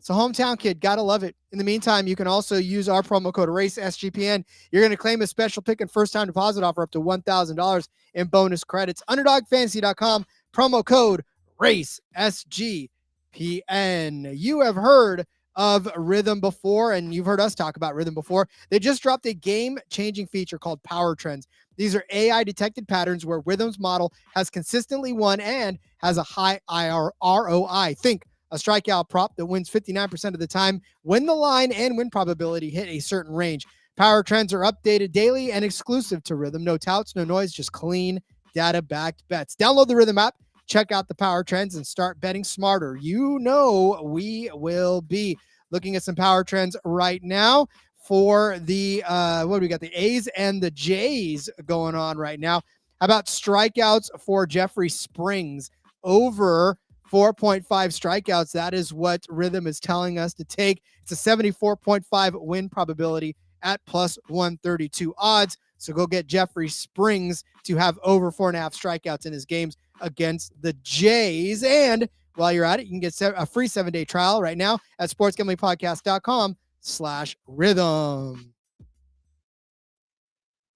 It's a hometown kid. Gotta love it. In the meantime, you can also use our promo code RACESGPN. You're going to claim a special pick and first-time deposit offer up to $1,000 in bonus credits. UnderdogFantasy.com, promo code RACESGPN. You have heard of Rhythm before, and you've heard us talk about Rhythm before. They just dropped a game-changing feature called Power Trends. These are AI-detected patterns where Rhythm's model has consistently won and has a high ROI. Think a strikeout prop that wins 59% of the time when the line and win probability hit a certain range. Power Trends are updated daily and exclusive to Rhythm. No touts, no noise, just clean, data-backed bets. Download the Rhythm app, check out the Power Trends, and start betting smarter. You know we will be looking at some Power Trends right now for the what do we got? The A's and the Jays going on right now. How about strikeouts for Jeffrey Springs? Over 4.5 strikeouts. That is what Rhythm is telling us to take. It's a 74.5 win probability at plus 132 odds. So go get Jeffrey Springs to have over 4.5 strikeouts in his games against the Jays. And while you're at it, you can get a free 7-day trial right now at sportsgamblingpodcast.com/rhythm.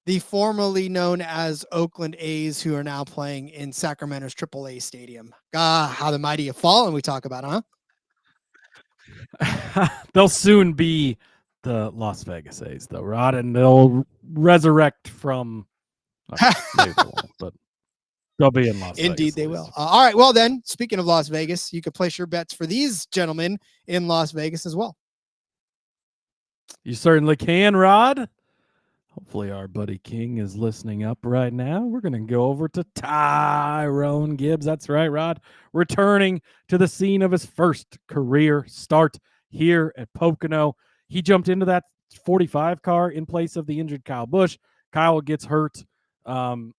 The formerly known as Oakland A's, who are now playing in Sacramento's AAA stadium. How the mighty have fallen, we talk about, huh? They'll soon be the Las Vegas A's, though, Rod, and they'll resurrect from maybe they won't, but they'll be in Las Vegas. Indeed, they will. All right, well then, speaking of Las Vegas, you could place your bets for these gentlemen in Las Vegas as well. You certainly can, Rod. Hopefully our buddy King is listening up right now. We're going to go over to Tyrone Gibbs. That's right, Rod. Returning to the scene of his first career start here at Pocono. He jumped into that 45 car in place of the injured Kyle Busch. Kyle gets hurt, or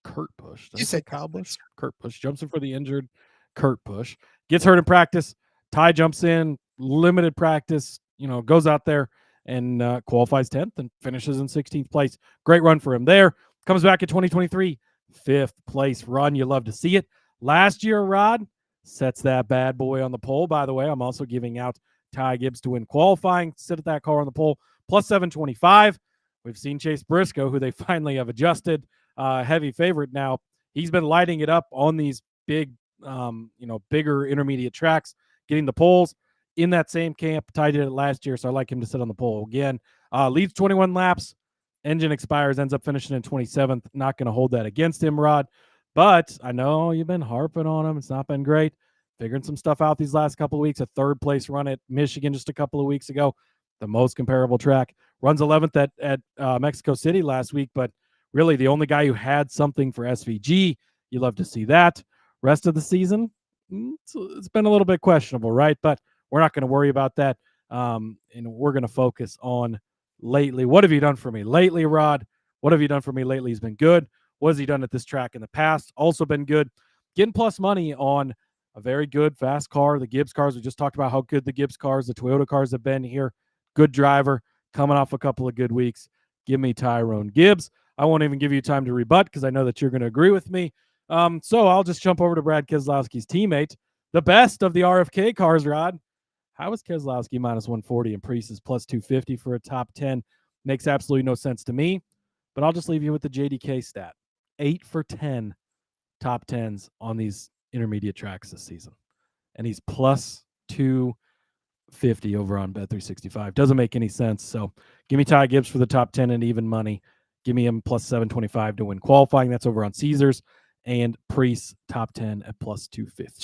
Kurt Busch. You said Kyle Busch. Kurt Busch jumps in for the injured Kurt Busch. Gets hurt in practice. Ty jumps in, limited practice, goes out there and qualifies 10th and finishes in 16th place. Great run for him there. Comes back in 2023, 5th place run. You love to see it. Last year, Rod sets that bad boy on the pole. By the way, I'm also giving out Ty Gibbs to win qualifying. Sit at that car on the pole, plus 725. We've seen Chase Briscoe, who they finally have adjusted, heavy favorite now. He's been lighting it up on these big, bigger intermediate tracks, getting the poles. In that same camp, Ty did it last year, so I like him to sit on the pole again. Leads 21 laps, engine expires, ends up finishing in 27th. Not going to hold that against him, Rod. But I know you've been harping on him. It's not been great. Figuring some stuff out these last couple of weeks. A third place run at Michigan just a couple of weeks ago. The most comparable track. Runs 11th at Mexico City last week, but really the only guy who had something for SVG. You love to see that. Rest of the season, it's been a little bit questionable, right? But we're not going to worry about that, and we're going to focus on lately. What have you done for me lately, Rod? What have you done for me lately? He's been good. What has he done at this track in the past? Also been good. Getting plus money on a very good, fast car. The Gibbs cars, we just talked about how good the Gibbs cars, the Toyota cars have been here. Good driver, coming off a couple of good weeks. Give me Tyrone Gibbs. I won't even give you time to rebut because I know that you're going to agree with me. So I'll just jump over to Brad Keselowski's teammate, the best of the RFK cars, Rod. How is Keselowski minus 140 and Priest is plus 250 for a top 10? Makes absolutely no sense to me, but I'll just leave you with the JDK stat. 8 for 10 top 10s on these intermediate tracks this season. And he's plus 250 over on Bet365. Doesn't make any sense. So give me Ty Gibbs for the top 10 and even money. Give me him plus 725 to win qualifying. That's over on Caesars. And Priest top 10 at plus 250.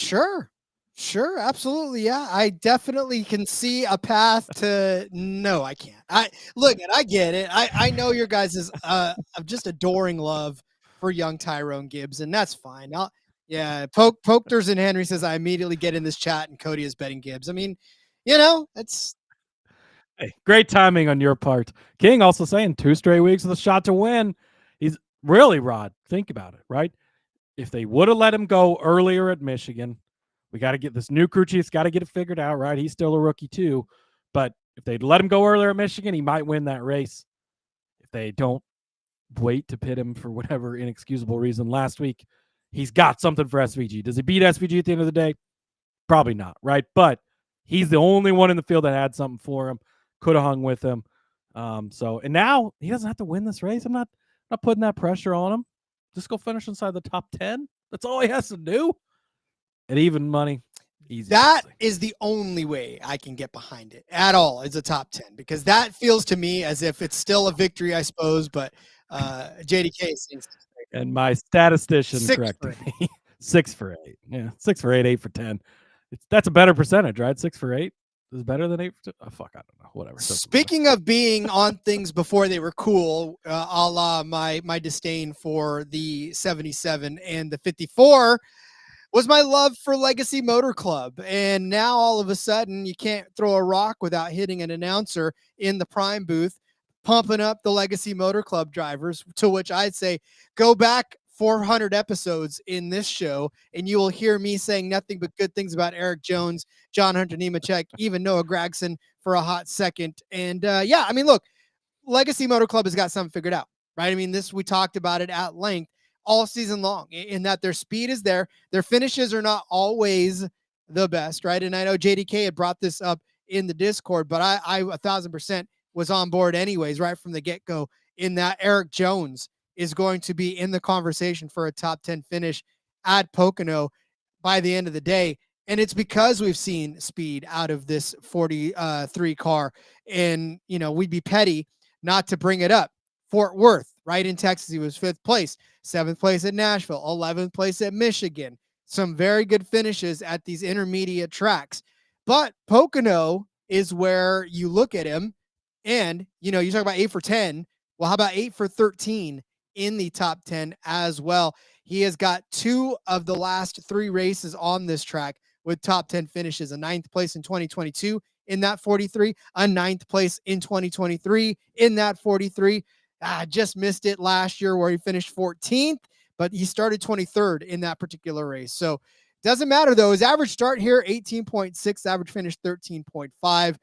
Sure, absolutely. Yeah, I definitely can see a path to. No, I can't. I get it. I know your guys' just adoring love for young Tyrone Gibbs, and that's fine. Pokers and Henry says I immediately get in this chat, and Cody is betting Gibbs. I mean, it's great timing on your part. King also saying 2 straight weeks with a shot to win. He's really, Rod. Think about it, right? If they would have let him go earlier at Michigan. We got to get this new crew chief's got to get it figured out, right? He's still a rookie too. But if they'd let him go earlier at Michigan, he might win that race. If they don't wait to pit him for whatever inexcusable reason last week, he's got something for SVG. Does he beat SVG at the end of the day? Probably not, right? But he's the only one in the field that had something for him, could have hung with him. And now he doesn't have to win this race. I'm not putting that pressure on him. Just go finish inside the top 10. That's all he has to do. At even money, easy. That is the only way I can get behind it at all. Is a top 10, because that feels to me as if it's still a victory, I suppose. But JDK seems. And my statistician 6 corrected me. 6 for 8. Yeah, 6 for 8, 8 for 10. That's a better percentage, right? 6 for 8 is better than 8 for 10. Oh, fuck, I don't know. Whatever. Speaking of being on things before they were cool, a la my disdain for the 77 and the 54 was my love for Legacy Motor Club. And now all of a sudden you can't throw a rock without hitting an announcer in the prime booth, pumping up the Legacy Motor Club drivers, to which I'd say go back 400 episodes in this show, and you will hear me saying nothing but good things about Eric Jones, John Hunter Nemechek, even Noah Gragson for a hot second. And yeah, I mean, look, Legacy Motor Club has got something figured out, right? I mean, we talked about it at length all season long, in that their speed is there. Their finishes are not always the best, right? And I know JDK had brought this up in the Discord, but I 1,000% was on board anyways, right from the get-go, in that Eric Jones is going to be in the conversation for a top 10 finish at Pocono by the end of the day. And it's because we've seen speed out of this 43 car. And, you know, we'd be petty not to bring it up. Fort Worth, right in Texas, he was 5th place, 7th place at Nashville, 11th place at Michigan. Some very good finishes at these intermediate tracks. But Pocono is where you look at him and, you know, you talk about 8 for 10. Well, how about 8 for 13 in the top 10 as well? He has got 2 of the last 3 races on this track with top 10 finishes, a 9th place in 2022 in that 43, a 9th place in 2023 in that 43. Just missed it last year where he finished 14th, but he started 23rd in that particular race. So doesn't matter though. His average start here, 18.6, average finish 13.5.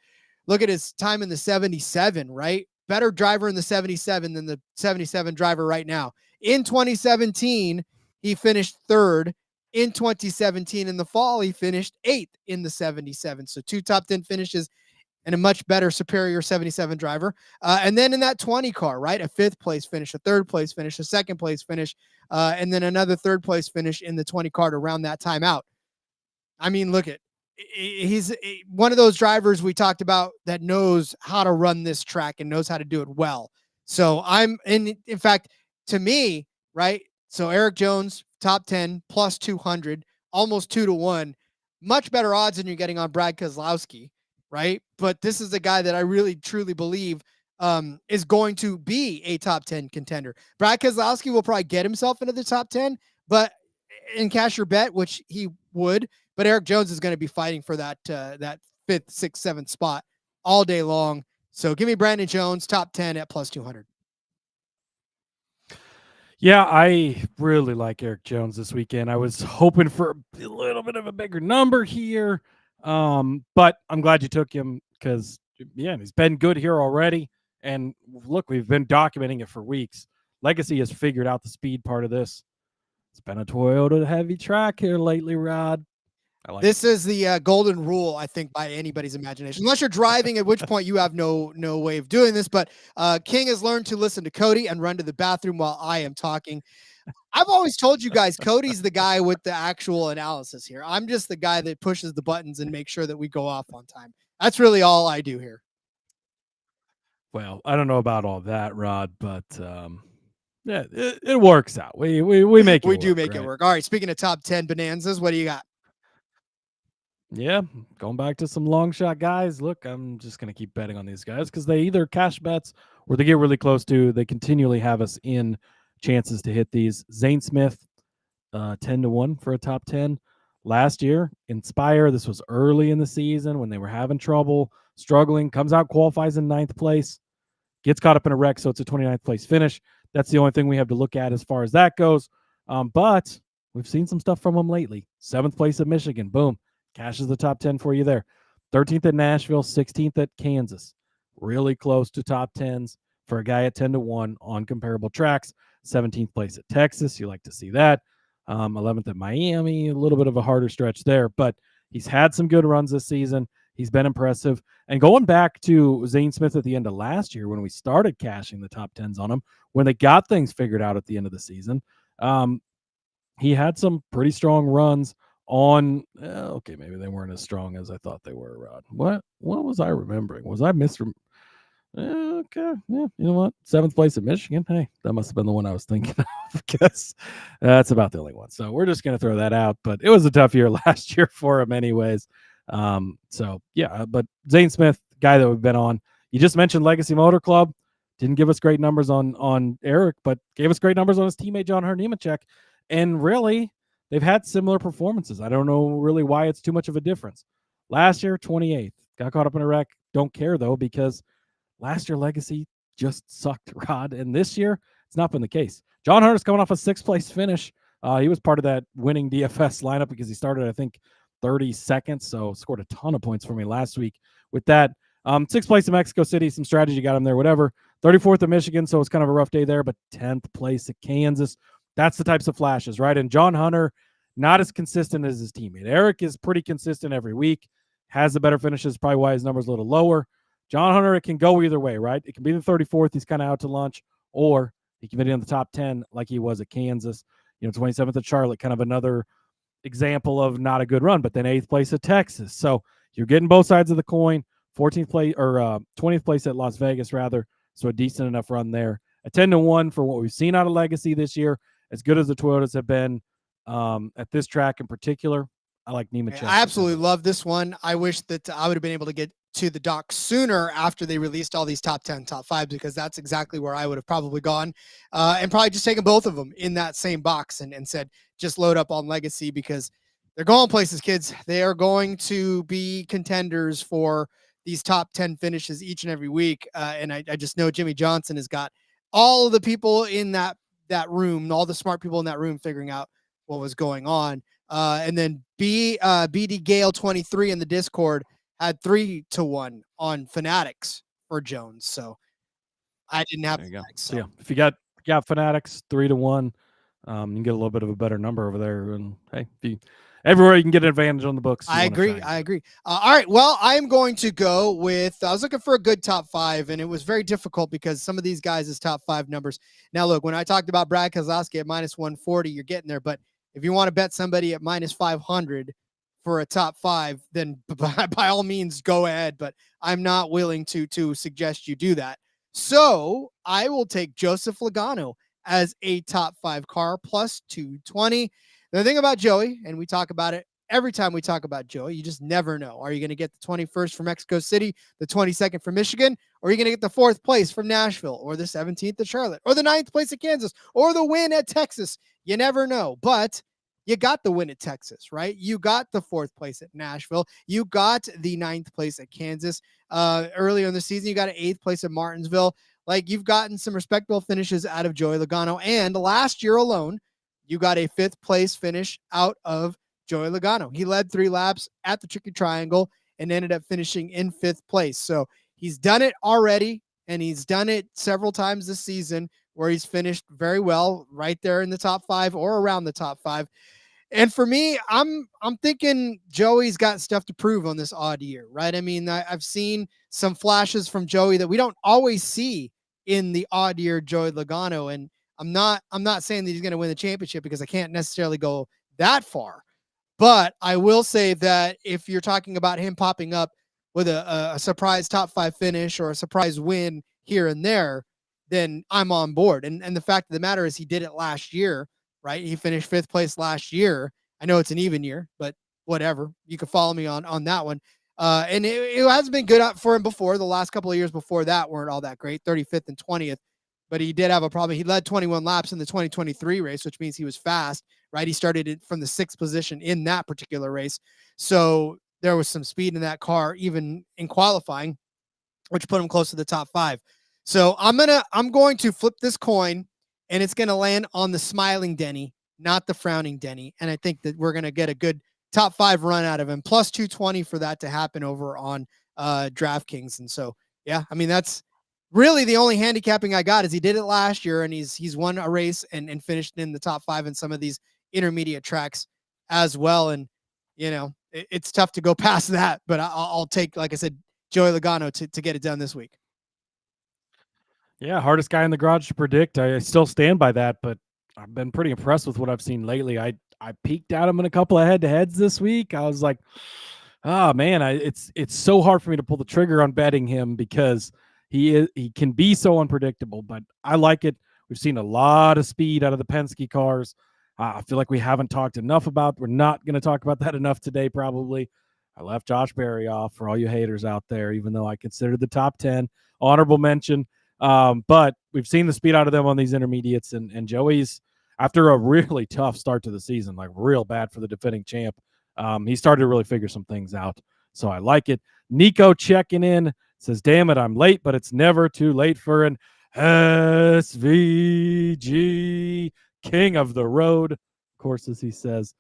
Look at his time in the 77, right? Better driver in the 77 than the 77 driver right now. In 2017, he finished 3rd. In 2017, in the fall, he finished 8th in the 77. So 2 top 10 finishes and a much better, superior 77 driver. And then in that 20 car, right? A 5th place finish, a 3rd place finish, a 2nd place finish, and then another 3rd place finish in the 20 car to round that time out. I mean, look at, he's one of those drivers we talked about that knows how to run this track and knows how to do it well. So in fact, to me, right? So Eric Jones, top 10, plus 200, almost 2-1, much better odds than you're getting on Brad Keselowski, right? But this is a guy that I really truly believe is going to be a top 10 contender. Brad Keselowski will probably get himself into the top 10, but and cash your bet, which he would, but Eric Jones is going to be fighting for that 5th, 6th, 7th spot all day long. So give me Brandon Jones, top 10 at plus 200. Yeah, I really like Eric Jones this weekend. I was hoping for a little bit of a bigger number here, but I'm glad you took him because, yeah, he's been good here already. And look, we've been documenting it for weeks. Legacy has figured out the speed part of this. It's been a Toyota heavy track here lately, Rod. This is the golden rule, I think, by anybody's imagination. Unless you're driving, at which point you have no way of doing this. But King has learned to listen to Cody and run to the bathroom while I am talking. I've always told you guys, Cody's the guy with the actual analysis here. I'm just the guy that pushes the buttons and makes sure that we go off on time. That's really all I do here. Well, I don't know about all that, Rod, but yeah, it works out. We make it. We do make it work. All right. Speaking of top 10 bonanzas, what do you got? Yeah, going back to some long shot guys. Look, I'm just going to keep betting on these guys because they either cash bets or they get really close to. They continually have us in chances to hit these. Zane Smith, 10-1 for a top 10. Last year, Inspire, this was early in the season when they were having trouble, struggling, comes out, qualifies in 9th place, gets caught up in a wreck, so it's a 29th place finish. That's the only thing we have to look at as far as that goes. But we've seen some stuff from him lately. 7th place at Michigan, boom. Cashes the top 10 for you there. 13th at Nashville, 16th at Kansas. Really close to top 10s for a guy at 10-1 on comparable tracks. 17th place at Texas. You like to see that. 11th at Miami. A little bit of a harder stretch there. But He's had some good runs this season. He's been impressive. And going back to Zane Smith at the end of last year when we started cashing the top 10s on him, when they got things figured out at the end of the season, he had some pretty strong runs on okay, maybe they weren't as strong as I thought they were, Rod. What was I remembering? Was I okay, yeah, you know what? 7th place at Michigan. Hey, that must have been the one I was thinking of because that's about the only one. So we're just gonna throw that out. But it was a tough year last year for him, anyways. So yeah, but Zane Smith, guy that we've been on. You just mentioned Legacy Motor Club. Didn't give us great numbers on Eric, but gave us great numbers on his teammate John Nemechek. And really, they've had similar performances. I don't know really why it's too much of a difference. Last year, 28th. Got caught up in a wreck. Don't care, though, because last year, Legacy just sucked, Rod. And this year, it's not been the case. John Hunter's coming off a 6th-place finish. He was part of that winning DFS lineup because he started, I think, 32nd, so scored a ton of points for me last week with that. 6th place in Mexico City. Some strategy got him there, whatever. 34th at Michigan, so it's kind of a rough day there, but 10th place at Kansas. That's the types of flashes, right? And John Hunter, not as consistent as his teammate. Eric is pretty consistent every week, has the better finishes, probably why his number's a little lower. John Hunter, it can go either way, right? It can be the 34th, he's kind of out to lunch, or he can be in the top 10 like he was at Kansas. 27th at Charlotte, kind of another example of not a good run, but then 8th place at Texas. So you're getting both sides of the coin. 14th place or 20th place at Las Vegas, rather. So a decent enough run there. A 10-1 for what we've seen out of Legacy this year. As good as the Toyotas have been at this track in particular, I like Nemechek. I absolutely love this one. I wish that I would have been able to get to the dock sooner after they released all these top 10, top 5, because that's exactly where I would have probably gone and probably just taken both of them in that same box and said, just load up on Legacy because they're going places, kids. They are going to be contenders for these top 10 finishes each and every week. And I just know Jimmy Johnson has got all of the people in that room, all the smart people in that room figuring out what was going on. And then BD Gale 23 in the Discord had 3-1 on Fanatics for Jones. So I didn't have Fanatics, so. Yeah, if you got Fanatics 3-1, you can get a little bit of a better number over there. And hey, everywhere you can get an advantage on the books. I agree. All right. Well, I'm going to go with, I was looking for a good top 5, and it was very difficult because some of these guys' top 5 numbers. Now, look, when I talked about Brad Keselowski at -140, you're getting there. But if you want to bet somebody at -500 for a top 5, then by all means, go ahead. But I'm not willing to suggest you do that. So I will take Joseph Logano as a top 5 car +220. The thing about Joey, and we talk about it every time we talk about Joey, you just never know. Are you going to get the 21st from Mexico City, the 22nd from Michigan, or are you going to get the 4th place from Nashville, or the 17th at Charlotte, or the 9th place at Kansas, or the win at Texas? You never know. But you got the win at Texas, right? You got the 4th place at Nashville. You got the 9th place at Kansas. Earlier in the season, you got an 8th place at Martinsville. Like, you've gotten some respectable finishes out of Joey Logano. And last year alone, you got a 5th place finish out of Joey Logano. He led 3 laps at the Tricky Triangle and ended up finishing in 5th place. So he's done it already, and he's done it several times this season where he's finished very well right there in the top 5 or around the top 5. And for me, I'm thinking Joey's got stuff to prove on this odd year, right? I mean, I've seen some flashes from Joey that we don't always see in the odd year Joey Logano, and I'm not saying that he's going to win the championship because I can't necessarily go that far. But I will say that if you're talking about him popping up with a surprise top 5 finish or a surprise win here and there, then I'm on board. And the fact of the matter is he did it last year, right? He finished 5th place last year. I know it's an even year, but whatever. You can follow me on that one. And it hasn't been good for him before. The last couple of years before that weren't all that great, 35th and 20th. But he did have a problem. He led 21 laps in the 2023 race, which means he was fast, right? He started it from the 6th position in that particular race. So there was some speed in that car, even in qualifying, which put him close to the top 5. So I'm going to flip this coin, and it's going to land on the smiling Denny, not the frowning Denny. And I think that we're going to get a good top 5 run out of him, +220 for that to happen over on DraftKings. And so, yeah, I mean, that's really the only handicapping I got is he did it last year, and he's won a race and finished in the top 5 in some of these intermediate tracks as well. And, it's tough to go past that. But I'll take, like I said, Joey Logano to get it done this week. Yeah, hardest guy in the garage to predict. I still stand by that, but I've been pretty impressed with what I've seen lately. I peeked at him in a couple of head-to-heads this week. I was like, oh man, it's so hard for me to pull the trigger on betting him because he can be so unpredictable. But I like it. We've seen a lot of speed out of the Penske cars. I feel like we haven't talked enough about. We're not going to talk about that enough today. Probably. I left Josh Berry off for all you haters out there, even though I considered the top 10 honorable mention. But we've seen the speed out of them on these intermediates, and Joey's, after a really tough start to the season, like real bad for the defending champ, he started to really figure some things out. So I like it. Nico checking in says, damn it, I'm late, but it's never too late for an SVG king of the road, of course, as he says,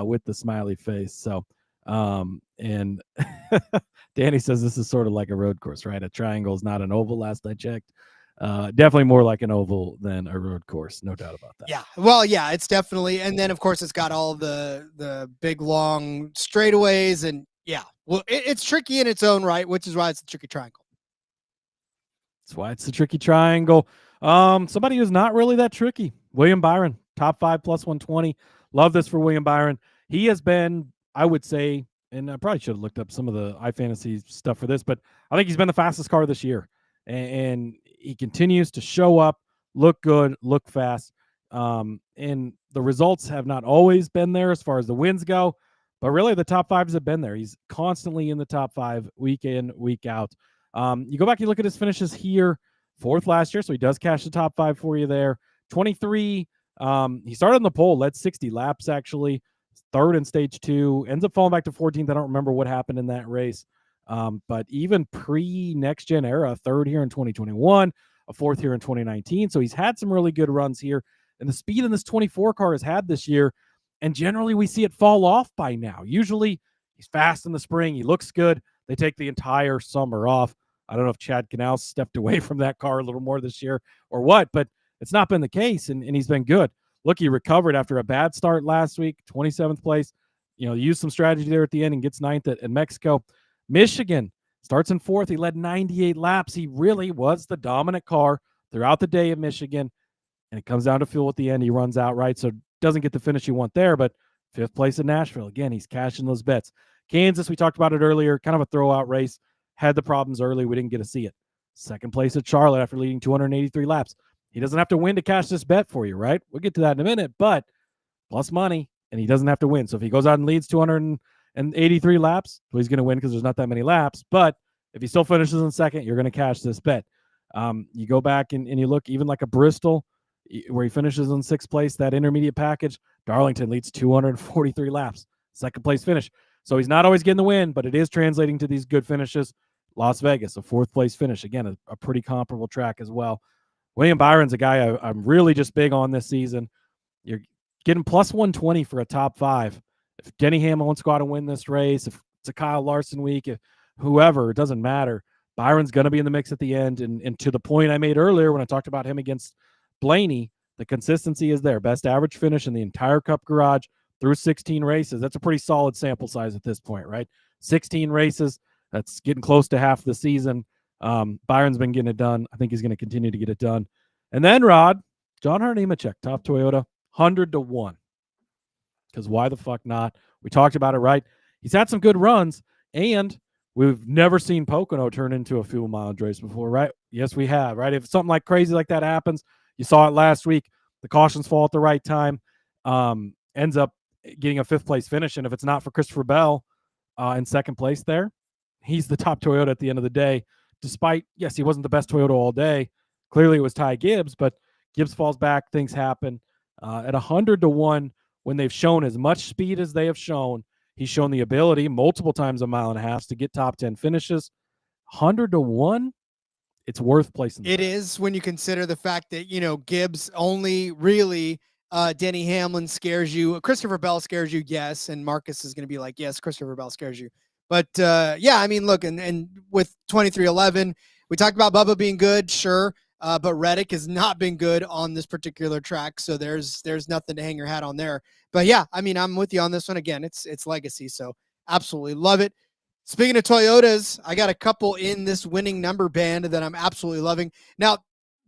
with the smiley face. So, and Danny says this is sort of like a road course, right? A triangle is not an oval, last I checked. Definitely more like an oval than a road course, no doubt about that. Yeah, well, yeah, it's definitely, and then of course it's got all the big long straightaways, and yeah, well, it's tricky in its own right, which is why it's a tricky triangle. That's why it's a tricky triangle. Somebody who's not really that tricky, William Byron, top 5 plus 120. Love this for William Byron. He has been, I would say, and I probably should have looked up some of the iFantasy stuff for this, but I think he's been the fastest car this year. And he continues to show up, look good, look fast. And the results have not always been there as far as the wins go, but really the top 5s have been there. He's constantly in the top 5 week in, week out. You go back, you look at his finishes here, 4th last year, so he does cash the top 5 for you there. 23, he started on the pole, led 60 laps actually, 3rd in stage 2, ends up falling back to 14th. I don't remember what happened in that race. But even pre-next gen era, 3rd here in 2021, a 4th here in 2019. So he's had some really good runs here. And the speed in this 24 car has had this year. And generally we see it fall off by now. Usually he's fast in the spring. He looks good. They take the entire summer off. I don't know if Chad Canal stepped away from that car a little more this year or what, but it's not been the case. And he's been good. Look, he recovered after a bad start last week, 27th place. You know, used some strategy there at the end and gets 9th at Mexico. Michigan starts in 4th. He led 98 laps. He really was the dominant car throughout the day at Michigan. And it comes down to fuel at the end. He runs out, right? So doesn't get the finish you want there, but 5th place in Nashville. Again, he's cashing those bets. Kansas, we talked about it earlier, kind of a throwout race. Had the problems early. We didn't get to see it. 2nd place at Charlotte after leading 283 laps. He doesn't have to win to cash this bet for you, right? We'll get to that in a minute, but plus money, and he doesn't have to win. So if he goes out and leads 283 laps, well, he's going to win because there's not that many laps. But if he still finishes in 2nd, you're going to cash this bet. You go back and you look, even like a Bristol, where he finishes in 6th place, that intermediate package, Darlington leads 243 laps, 2nd place finish. So he's not always getting the win, but it is translating to these good finishes. Las Vegas, a 4th place finish. Again, a pretty comparable track as well. William Byron's a guy I'm really just big on this season. You're getting plus 120 for a top 5. If Denny Hamlin wants to go out and win this race, if it's a Kyle Larson week, if whoever, it doesn't matter. Byron's going to be in the mix at the end. And to the point I made earlier when I talked about him against Blaney, the consistency is there. Best average finish in the entire Cup garage through 16 races. That's a pretty solid sample size at this point, right? 16 races. That's getting close to half the season. Byron's been getting it done. I think he's going to continue to get it done. And then, Rod, John Hart Nemechek, top Toyota, 100-1. Because why the fuck not? We talked about it, right? He's had some good runs, and we've never seen Pocono turn into a fuel mileage race before, right? Yes, we have, right? If something like crazy like that happens, you saw it last week, the cautions fall at the right time, ends up getting a 5th place finish, and if it's not for Christopher Bell in 2nd place there, he's the top Toyota at the end of the day. Despite, yes, he wasn't the best Toyota all day. Clearly it was Ty Gibbs, but Gibbs falls back, things happen. At 100-1, when they've shown as much speed as they have shown, he's shown the ability multiple times a mile and a half to get top 10 finishes. 100-1, it's worth placing. It is when you consider the fact that, Gibbs only really Denny Hamlin scares you. Christopher Bell scares you, yes, and Marcus is going to be like, yes, Christopher Bell scares you. But, yeah, I mean, look, and with 2311, we talked about Bubba being good, sure, but Reddick has not been good on this particular track, so there's nothing to hang your hat on there. But, yeah, I mean, I'm with you on this one. Again, it's legacy, so Absolutely love it. Speaking of Toyotas, I got a couple in this winning number band that I'm absolutely loving. Now,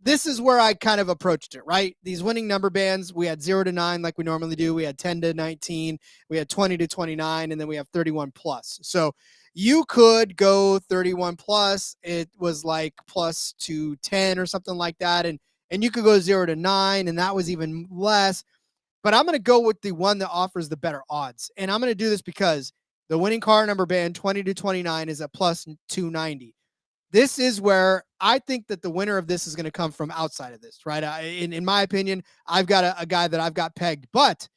this is where I kind of approached it, right? These winning number bands, we had 0 to 9 like we normally do. We had 10 to 19. We had 20 to 29, and then we have 31 plus. So you could go 31 plus. It was like plus to 10 or something like that. And you could go 0 to 9, and that was even less. But I'm going to go with the one that offers the better odds. And I'm going to do this because the winning car number band 20 to 29 is at plus 290. This is where I think that the winner of this is going to come from outside of this, right? In my opinion, I've got a guy that I've got pegged, but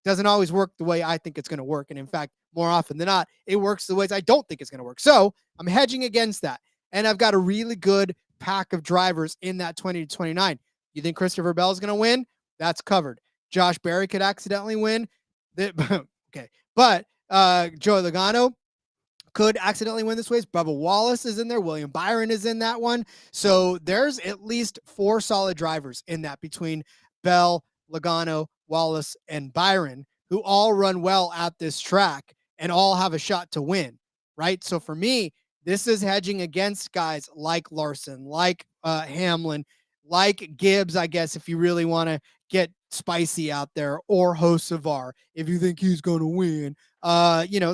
doesn't always work the way I think it's going to work. And in fact, more often than not, it works the ways I don't think it's going to work. So I'm hedging against that. And I've got a really good pack of drivers in that 20 to 29. You think Christopher Bell is going to win? That's covered. Josh Berry could accidentally win. Okay. But Joey Logano could accidentally win this race. Bubba Wallace is in there. William Byron is in that one. So there's at least 4 solid drivers in that between Bell, Logano, Wallace, and Byron, who all run well at this track and all have a shot to win, right? So for me, this is hedging against guys like Larson, like Hamlin, like Gibbs, I guess, if you really want to get spicy out there, or Hocevar, if you think he's going to win.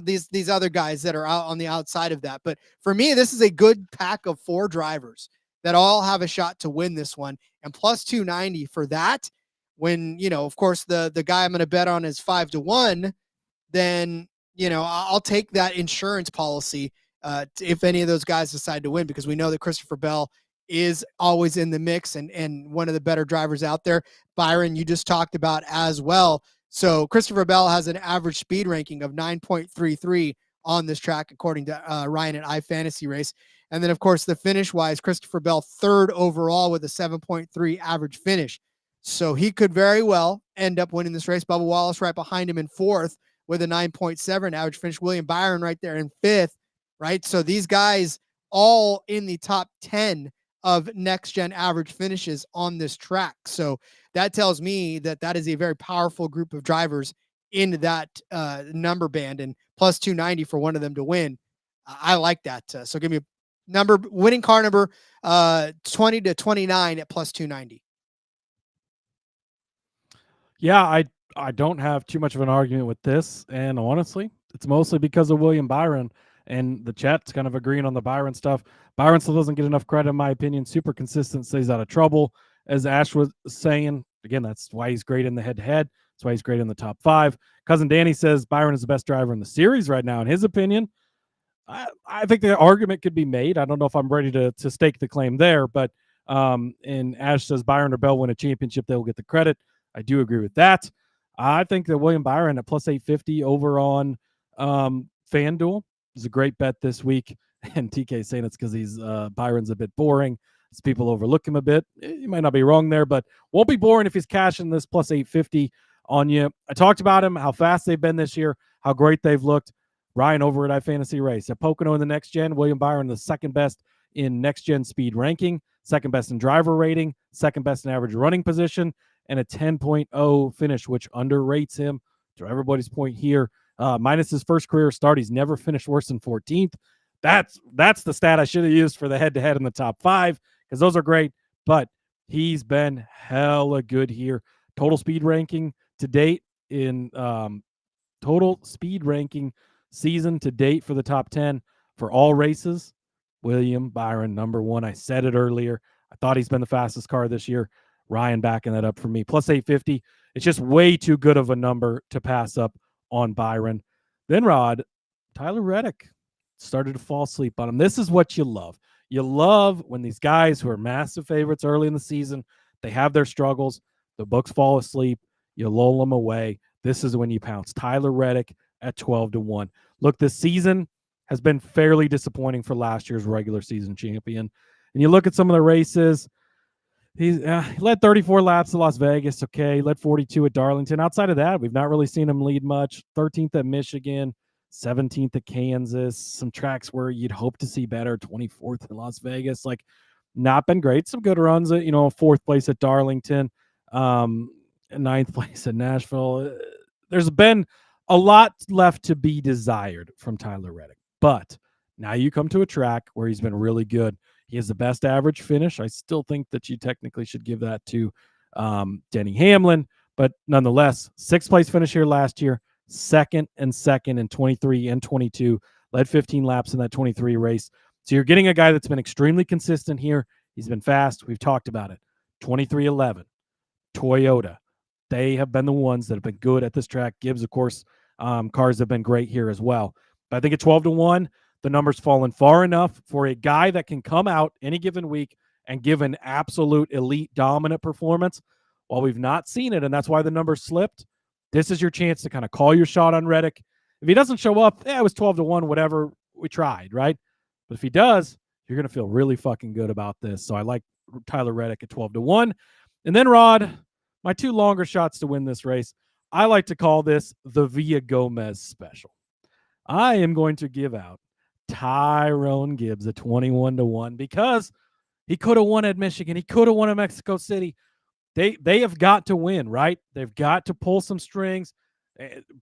These other guys that are out on the outside of that. But for me, this is a good pack of 4 drivers that all have a shot to win this one. And plus 290 for that, when, of course, the guy I'm going to bet on is 5 to 1, then, I'll take that insurance policy if any of those guys decide to win, because we know that Christopher Bell is always in the mix and one of the better drivers out there. Byron, you just talked about as well. So Christopher Bell has an average speed ranking of 9.33 on this track, according to Ryan at iFantasy Race. And then, of course, the finish-wise, Christopher Bell 3rd overall with a 7.3 average finish. So he could very well end up winning this race. Bubba Wallace right behind him in 4th with a 9.7 average finish. William Byron right there in 5th, right? So these guys all in the top 10 of next-gen average finishes on this track. So that tells me that is a very powerful group of drivers in that number band, and plus 290 for one of them to win. I like that. So give me a winning car number 20 to 29 at plus 290. Yeah, I don't have too much of an argument with this, and honestly, it's mostly because of William Byron, and the chat's kind of agreeing on the Byron stuff. Byron still doesn't get enough credit, in my opinion. Super consistent, stays out of trouble. As Ash was saying, again, that's why he's great in the head-to-head. That's why he's great in the top 5. Cousin Danny says Byron is the best driver in the series right now, in his opinion. I think the argument could be made. I don't know if I'm ready to stake the claim there, but and Ash says Byron or Bell win a championship, they'll get the credit. I do agree with that. I think that William Byron at plus 850 over on FanDuel is a great bet this week. And TK saying it's because he's Byron's a bit boring. As people overlook him a bit. You might not be wrong there, but won't be boring if he's cashing this plus 850 on you. I talked about him, how fast they've been this year, how great they've looked. Ryan over at iFantasy Race. At Pocono in the next gen, William Byron the second best in next gen speed ranking, second best in driver rating, second best in average running position, and a 10.0 finish, which underrates him. To everybody's point here, minus his first career start, he's never finished worse than 14th. That's the stat I should have used for the head-to-head in the top 5, because those are great, but he's been hella good here. Total speed ranking to date in total speed ranking season to date for the top 10 for all races. William Byron, number 1. I said it earlier. I thought he's been the fastest car this year. Ryan backing that up for me. Plus 850. It's just way too good of a number to pass up on Byron. Then, Rod, Tyler Reddick started to fall asleep on him. This is what you love. You love when these guys who are massive favorites early in the season, they have their struggles, the books fall asleep, you lull them away. This is when you pounce. Tyler Reddick at 12 to 1. Look, this season has been fairly disappointing for last year's regular season champion. And you look at some of the races, he led 34 laps to Las Vegas. Okay, led 42 at Darlington. Outside of that, we've not really seen him lead much. 13th at Michigan, 17th at Kansas. Some tracks where you'd hope to see better. 24th in Las Vegas. Like, not been great. Some good runs at, 4th place at Darlington, 9th place at Nashville. There's been a lot left to be desired from Tyler Reddick. But now you come to a track where he's been really good. He has the best average finish. I still think that you technically should give that to Denny Hamlin. But nonetheless, 6th place finish here last year, second in 23 and 22, led 15 laps in that 23 race. So you're getting a guy that's been extremely consistent here. He's been fast. We've talked about it. 23-11, Toyota. They have been the ones that have been good at this track. Gibbs, of course, cars have been great here as well. But I think at 12-1, the number's fallen far enough for a guy that can come out any given week and give an absolute elite dominant performance. While we've not seen it, and that's why the number slipped, this is your chance to kind of call your shot on Reddick. If he doesn't show up, it was 12-1, whatever, we tried, right? But if he does, you're going to feel really fucking good about this. So I like Tyler Reddick at 12-1. And then, Rod, my 2 longer shots to win this race, I like to call this the Villagomez special. I am going to give out Tyrone Gibbs at 21-1 because he could have won at Michigan. He could have won at Mexico City. They have got to win, right? They've got to pull some strings,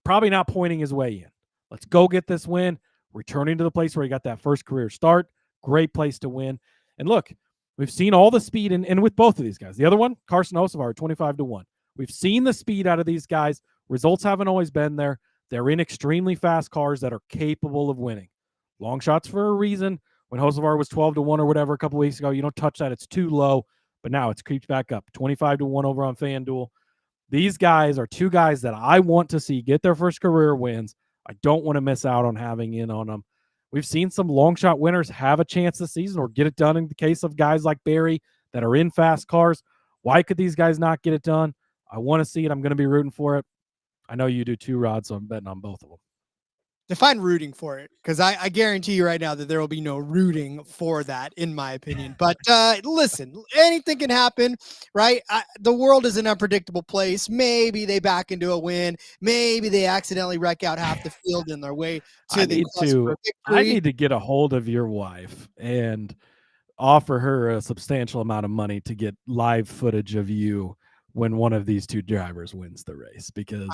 probably not pointing his way in. Let's go get this win. Returning to the place where he got that first career start. Great place to win. And look, we've seen all the speed and with both of these guys. The other one, Carson Hocevar, 25-1. We've seen the speed out of these guys. Results haven't always been there. They're in extremely fast cars that are capable of winning. Long shots for a reason. When Hocevar was 12-1 or whatever a couple weeks ago, you don't touch that. It's too low. But now it's creeped back up. 25-1 over on FanDuel. These guys are 2 guys that I want to see get their first career wins. I don't want to miss out on having in on them. We've seen some long shot winners have a chance this season or get it done in the case of guys like Barry that are in fast cars. Why could these guys not get it done? I want to see it. I'm going to be rooting for it. I know you do too, Rod, so I'm betting on both of them. Define rooting for it, because I guarantee you right now that there will be no rooting for that, in my opinion. But listen, anything can happen, right? The world is an unpredictable place. Maybe they back into a win. Maybe they accidentally wreck out half the field in their way to the quest for victory. I need to get a hold of your wife and offer her a substantial amount of money to get live footage of you when one of these 2 drivers wins the race, because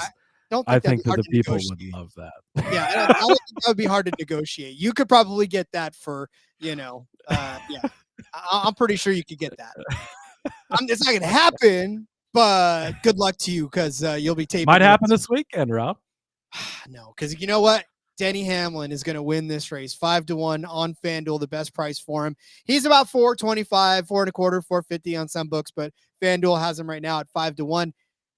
I think that the people would love that. Yeah, I don't think that would be hard to negotiate. You could probably get that for, yeah. I'm pretty sure you could get that. It's not going to happen, but good luck to you, because you'll be taping. Might happen this weekend, Rob. No, because you know what? Denny Hamlin is going to win this race 5-1 on FanDuel, the best price for him. He's about 425, 4.25, 450 on some books, but FanDuel has him right now at 5-1.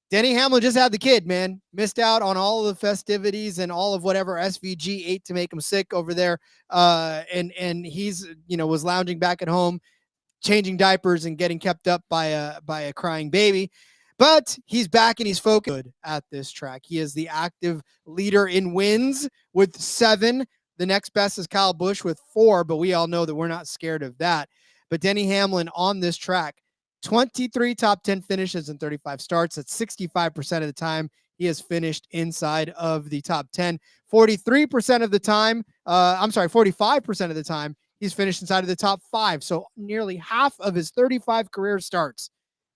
Denny Hamlin just had the kid, man. Missed out on all of the festivities and all of whatever SVG ate to make him sick over there. And he's, was lounging back at home, changing diapers and getting kept up by a crying baby. But he's back and he's focused at this track. He is the active leader in wins with 7. The next best is Kyle Busch with 4, but we all know that we're not scared of that. But Denny Hamlin on this track, 23 top 10 finishes and 35 starts. That's 65% of the time he has finished inside of the top 10. 43% of the time, 45% of the time, he's finished inside of the top 5. So nearly half of his 35 career starts,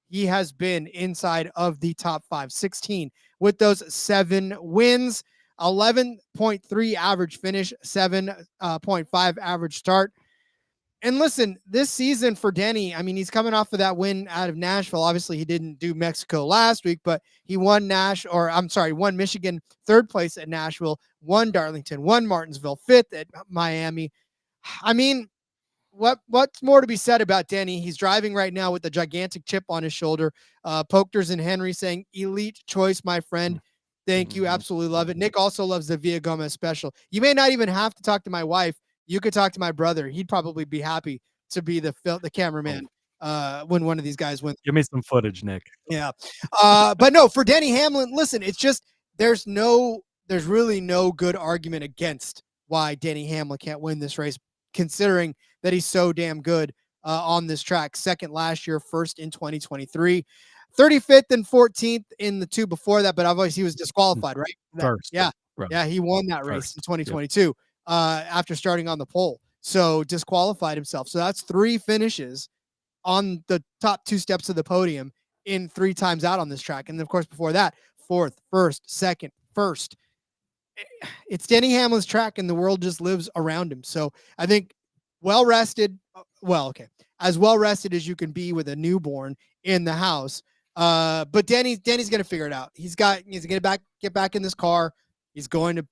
he has been inside of the top 5. 16 with those 7 wins, 11.3 average finish, 7.5 average start. And listen, this season for Denny, I mean, he's coming off of that win out of Nashville. Obviously, he didn't do Mexico last week, but he won won Michigan 3rd place at Nashville, won Darlington, won Martinsville, 5th at Miami. I mean, what's more to be said about Denny? He's driving right now with a gigantic chip on his shoulder. Pokters and Henry saying, elite choice, my friend. Thank you. Absolutely love it. Nick also loves the Villagomez special. You may not even have to talk to my wife. You could talk to my brother. He'd probably be happy to be the cameraman when one of these guys wins. Give me some footage, Nick. Yeah. But no, for Denny Hamlin, listen, it's just there's really no good argument against why Denny Hamlin can't win this race, considering that he's so damn good on this track. 2nd last year, 1st in 2023. 35th and 14th in the 2 before that, but obviously he was disqualified, right? First. Yeah. Right. Yeah, he won that race in 2022 after starting on the pole. So disqualified himself. So that's 3 finishes on the top 2 steps of the podium in 3 times out on this track. And of course, before that, 4th, 1st, 2nd, 1st. it's Denny Hamlin's track and the world just lives around him. So I think well-rested, as well-rested as you can be with a newborn in the house. But Denny's going to figure it out. He's going to get back in this car. He's going to,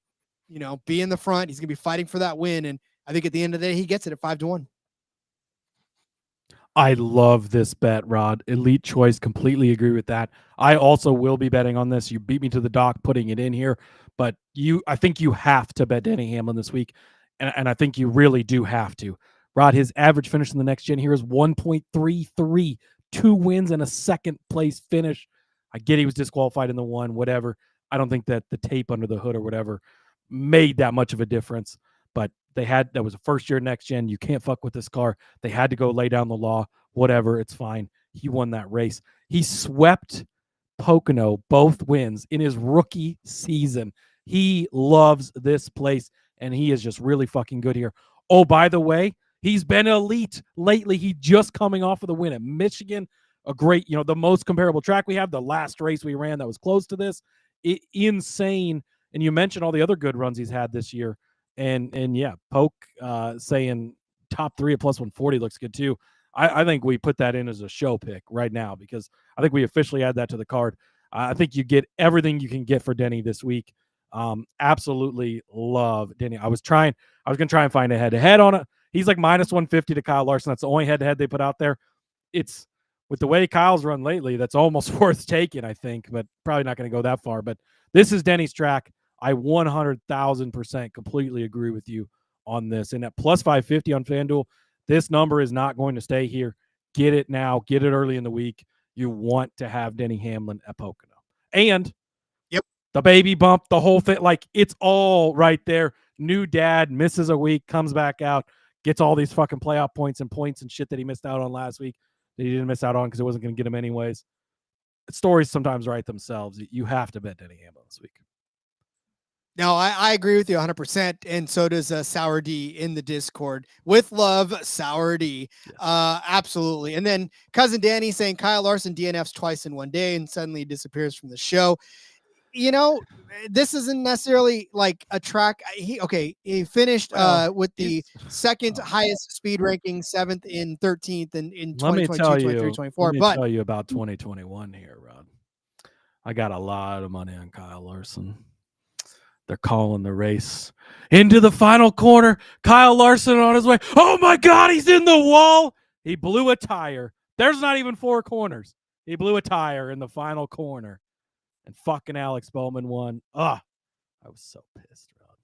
be in the front. He's going to be fighting for that win. And I think at the end of the day, he gets it at 5-1. I love this bet, Rod. Elite choice. Completely agree with that. I also will be betting on this. You beat me to the dock putting it in here, but I think you have to bet Denny Hamlin this week. And I think you really do have to. Rod, his average finish in the next gen here is 1.33, 2 wins and a second place finish. I get he was disqualified in the one, whatever. I don't think that the tape under the hood or whatever made that much of a difference, but that was a first year next gen. You can't fuck with this car. They had to go lay down the law, whatever. It's fine. He won that race. He swept Pocono both wins in his rookie season. He loves this place and he is just really fucking good here. Oh, by the way, he's been elite lately. He just coming off of the win at Michigan, a great, the most comparable track we have. The last race we ran that was close to this, insane. And you mentioned all the other good runs he's had this year. And yeah, Poke saying top 3 at plus 140 looks good too. I think we put that in as a show pick right now because I think we officially add that to the card. I think you get everything you can get for Denny this week. Absolutely love Denny. I was going to try and find a head-to-head on it. He's like minus 150 to Kyle Larson. That's the only head-to-head they put out there. It's with the way Kyle's run lately, that's almost worth taking, I think, but probably not going to go that far. But this is Denny's track. I 100,000% completely agree with you on this. And at plus 550 on FanDuel, this number is not going to stay here. Get it now. Get it early in the week. You want to have Denny Hamlin at Pocono. And the baby bump, the whole thing, like it's all right there. New dad, misses a week, comes back out, gets all these fucking playoff points and shit that he missed out on last week that he didn't miss out on because it wasn't going to get him anyways. Stories sometimes write themselves. You have to bet Denny Hamlin this week. No, I agree with you 100%, and so does Sour D in the Discord. With love, Sour D. Yes. Absolutely. And then Cousin Danny saying Kyle Larson DNFs twice in one day and suddenly disappears from the show. This isn't necessarily like a track. He finished with the second highest speed ranking, 7th in 13th in 2022, 23, 24. Let me tell you about 2021 here, Rod. I got a lot of money on Kyle Larson. They're calling the race into the final corner. Kyle Larson on his way. Oh, my God, he's in the wall. He blew a tire. There's not even 4 corners. He blew a tire in the final corner. And fucking Alex Bowman won. I was so pissed, Rod.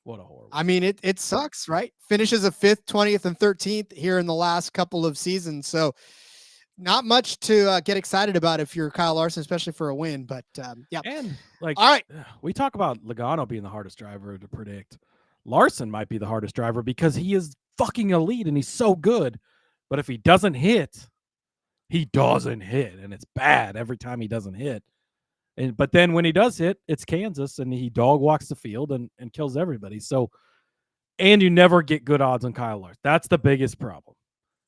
What a horrible. I mean, it sucks, right? Finishes a 5th, 20th, and 13th here in the last couple of seasons. So not much to get excited about if you're Kyle Larson, especially for a win. But yeah. And like, all right, we talk about Logano being the hardest driver to predict. Larson might be the hardest driver because he is fucking elite and he's so good. But if he doesn't hit, he doesn't hit, and it's bad every time he doesn't hit. But then when he does hit, it's Kansas, and he dog walks the field and kills everybody. So, and you never get good odds on Kyle Larson. That's the biggest problem.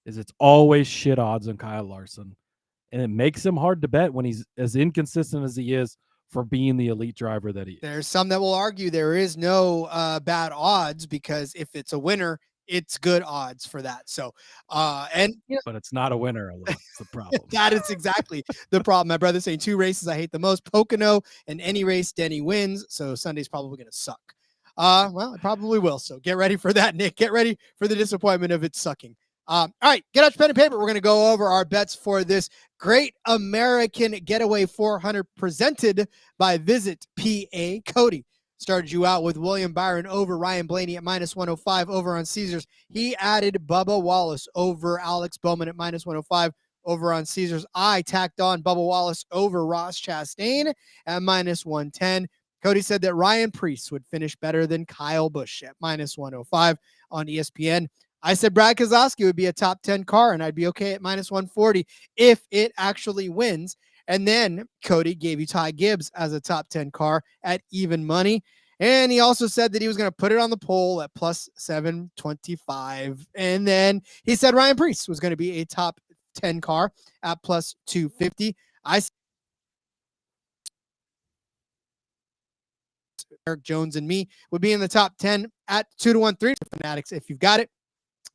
Is it's always shit odds on Kyle Larson. And it makes him hard to bet when he's as inconsistent as he is for being the elite driver that he is. There's some that will argue there is no bad odds because if it's a winner, it's good odds for that. So, but it's not a winner. That's the problem. That is exactly the problem. My brother's saying 2 races I hate the most, Pocono and any race Denny wins. So Sunday's probably going to suck. Well, it probably will. So get ready for that, Nick. Get ready for the disappointment of it sucking. All right, get out your pen and paper. We're going to go over our bets for this Great American Getaway 400 presented by Visit PA. Cody started you out with William Byron over Ryan Blaney at minus 105 over on Caesars. He added Bubba Wallace over Alex Bowman at minus 105 over on Caesars. I tacked on Bubba Wallace over Ross Chastain at minus 110. Cody said that Ryan Preece would finish better than Kyle Busch at minus 105 on ESPN. I said Brad Keselowski would be a top 10 car, and I'd be okay at minus 140 if it actually wins. And then Cody gave you Ty Gibbs as a top 10 car at even money. And he also said that he was going to put it on the poll at plus 725. And then he said Ryan Preece was going to be a top 10 car at plus 250. Eric Jones and me would be in the top 10 at 2-1, 3 Fanatics if you've got it.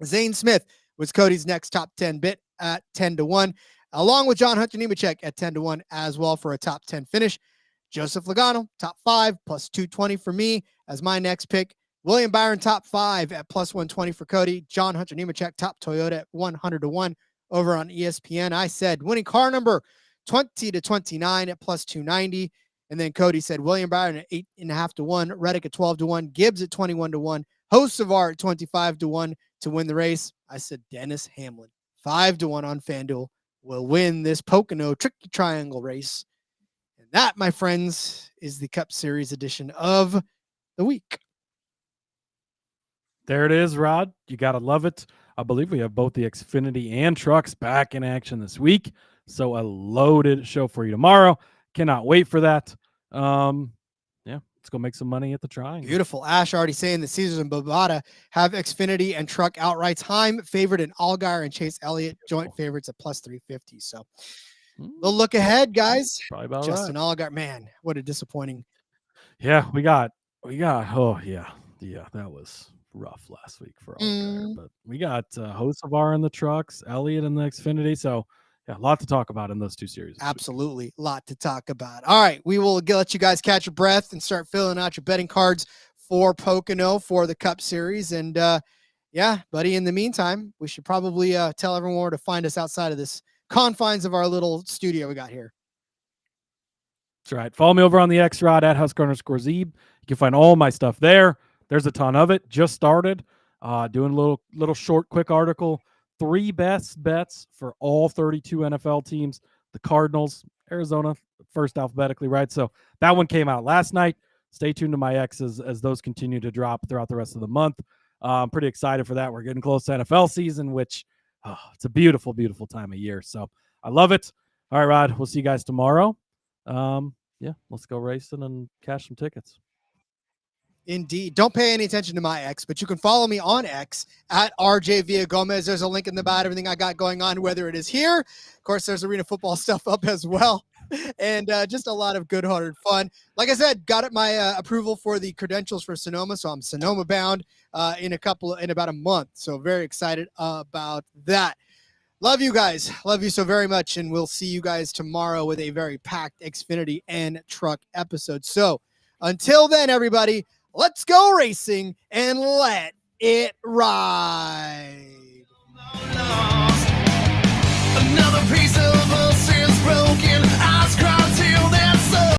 Zane Smith was Cody's next top 10 bit at 10-1, along with John Hunter Nemechek at 10-1 as well for a top 10 finish. Joseph Logano, top 5, plus 220 for me as my next pick. William Byron, top 5 at plus 120 for Cody. John Hunter Nemechek, top Toyota at 100-1 over on ESPN. I said winning car number 20-29 at plus 290. And then Cody said William Byron at 8.5-1, Reddick at 12-1, Gibbs at 21-1, Hocevar at 25-1 to win the race. I said Dennis Hamlin, 5-1 on FanDuel, will win this Pocono Tricky Triangle race. And that, my friends, is the Cup Series edition of the week. There it is, Rod. You got to love it. I believe we have both the Xfinity and trucks back in action this week. So a loaded show for you tomorrow. Cannot wait for that. Yeah, let's go make some money at the Triangle. Beautiful. Ash already saying that Caesars and Bovada have Xfinity and truck outrights. Heim favored in Allgaier and Chase Elliott joint favorites at plus 350. So we'll look ahead, guys. Probably about Justin right. Allgaier, man, what a disappointing. Yeah, we got. Oh yeah, that was rough last week for Allgaier, but we got Hocevar in the trucks, Elliott in the Xfinity. So yeah, a lot to talk about in those two series. Absolutely. A lot to talk about. All right. We will let you guys catch your breath and start filling out your betting cards for Pocono for the Cup Series. And yeah, buddy, in the meantime, we should probably tell everyone where to find us outside of this confines of our little studio we got here. That's right. Follow me over on the X-Rod at Husker_Zeeb. You can find all my stuff there. There's a ton of it. Just started doing a little short, quick article. 3 best bets for all 32 NFL teams. The Cardinals, Arizona, first alphabetically, right? So that one came out last night. Stay tuned to my X's as those continue to drop throughout the rest of the month. I'm pretty excited for that. We're getting close to NFL season, which it's a beautiful, beautiful time of year. So I love it. All right, Rod, we'll see you guys tomorrow. Yeah, let's go racing and cash some tickets. Indeed. Don't pay any attention to my X, but you can follow me on X at RJ Villagomez. There's a link in the bio, everything I got going on, whether it is here. Of course, there's arena football stuff up as well. And just a lot of good-hearted fun. Like I said, got it my approval for the credentials for Sonoma, so I'm Sonoma bound in about a month. So very excited about that. Love you guys. Love you so very much. And we'll see you guys tomorrow with a very packed Xfinity and truck episode. So until then, everybody, let's go racing and let it ride.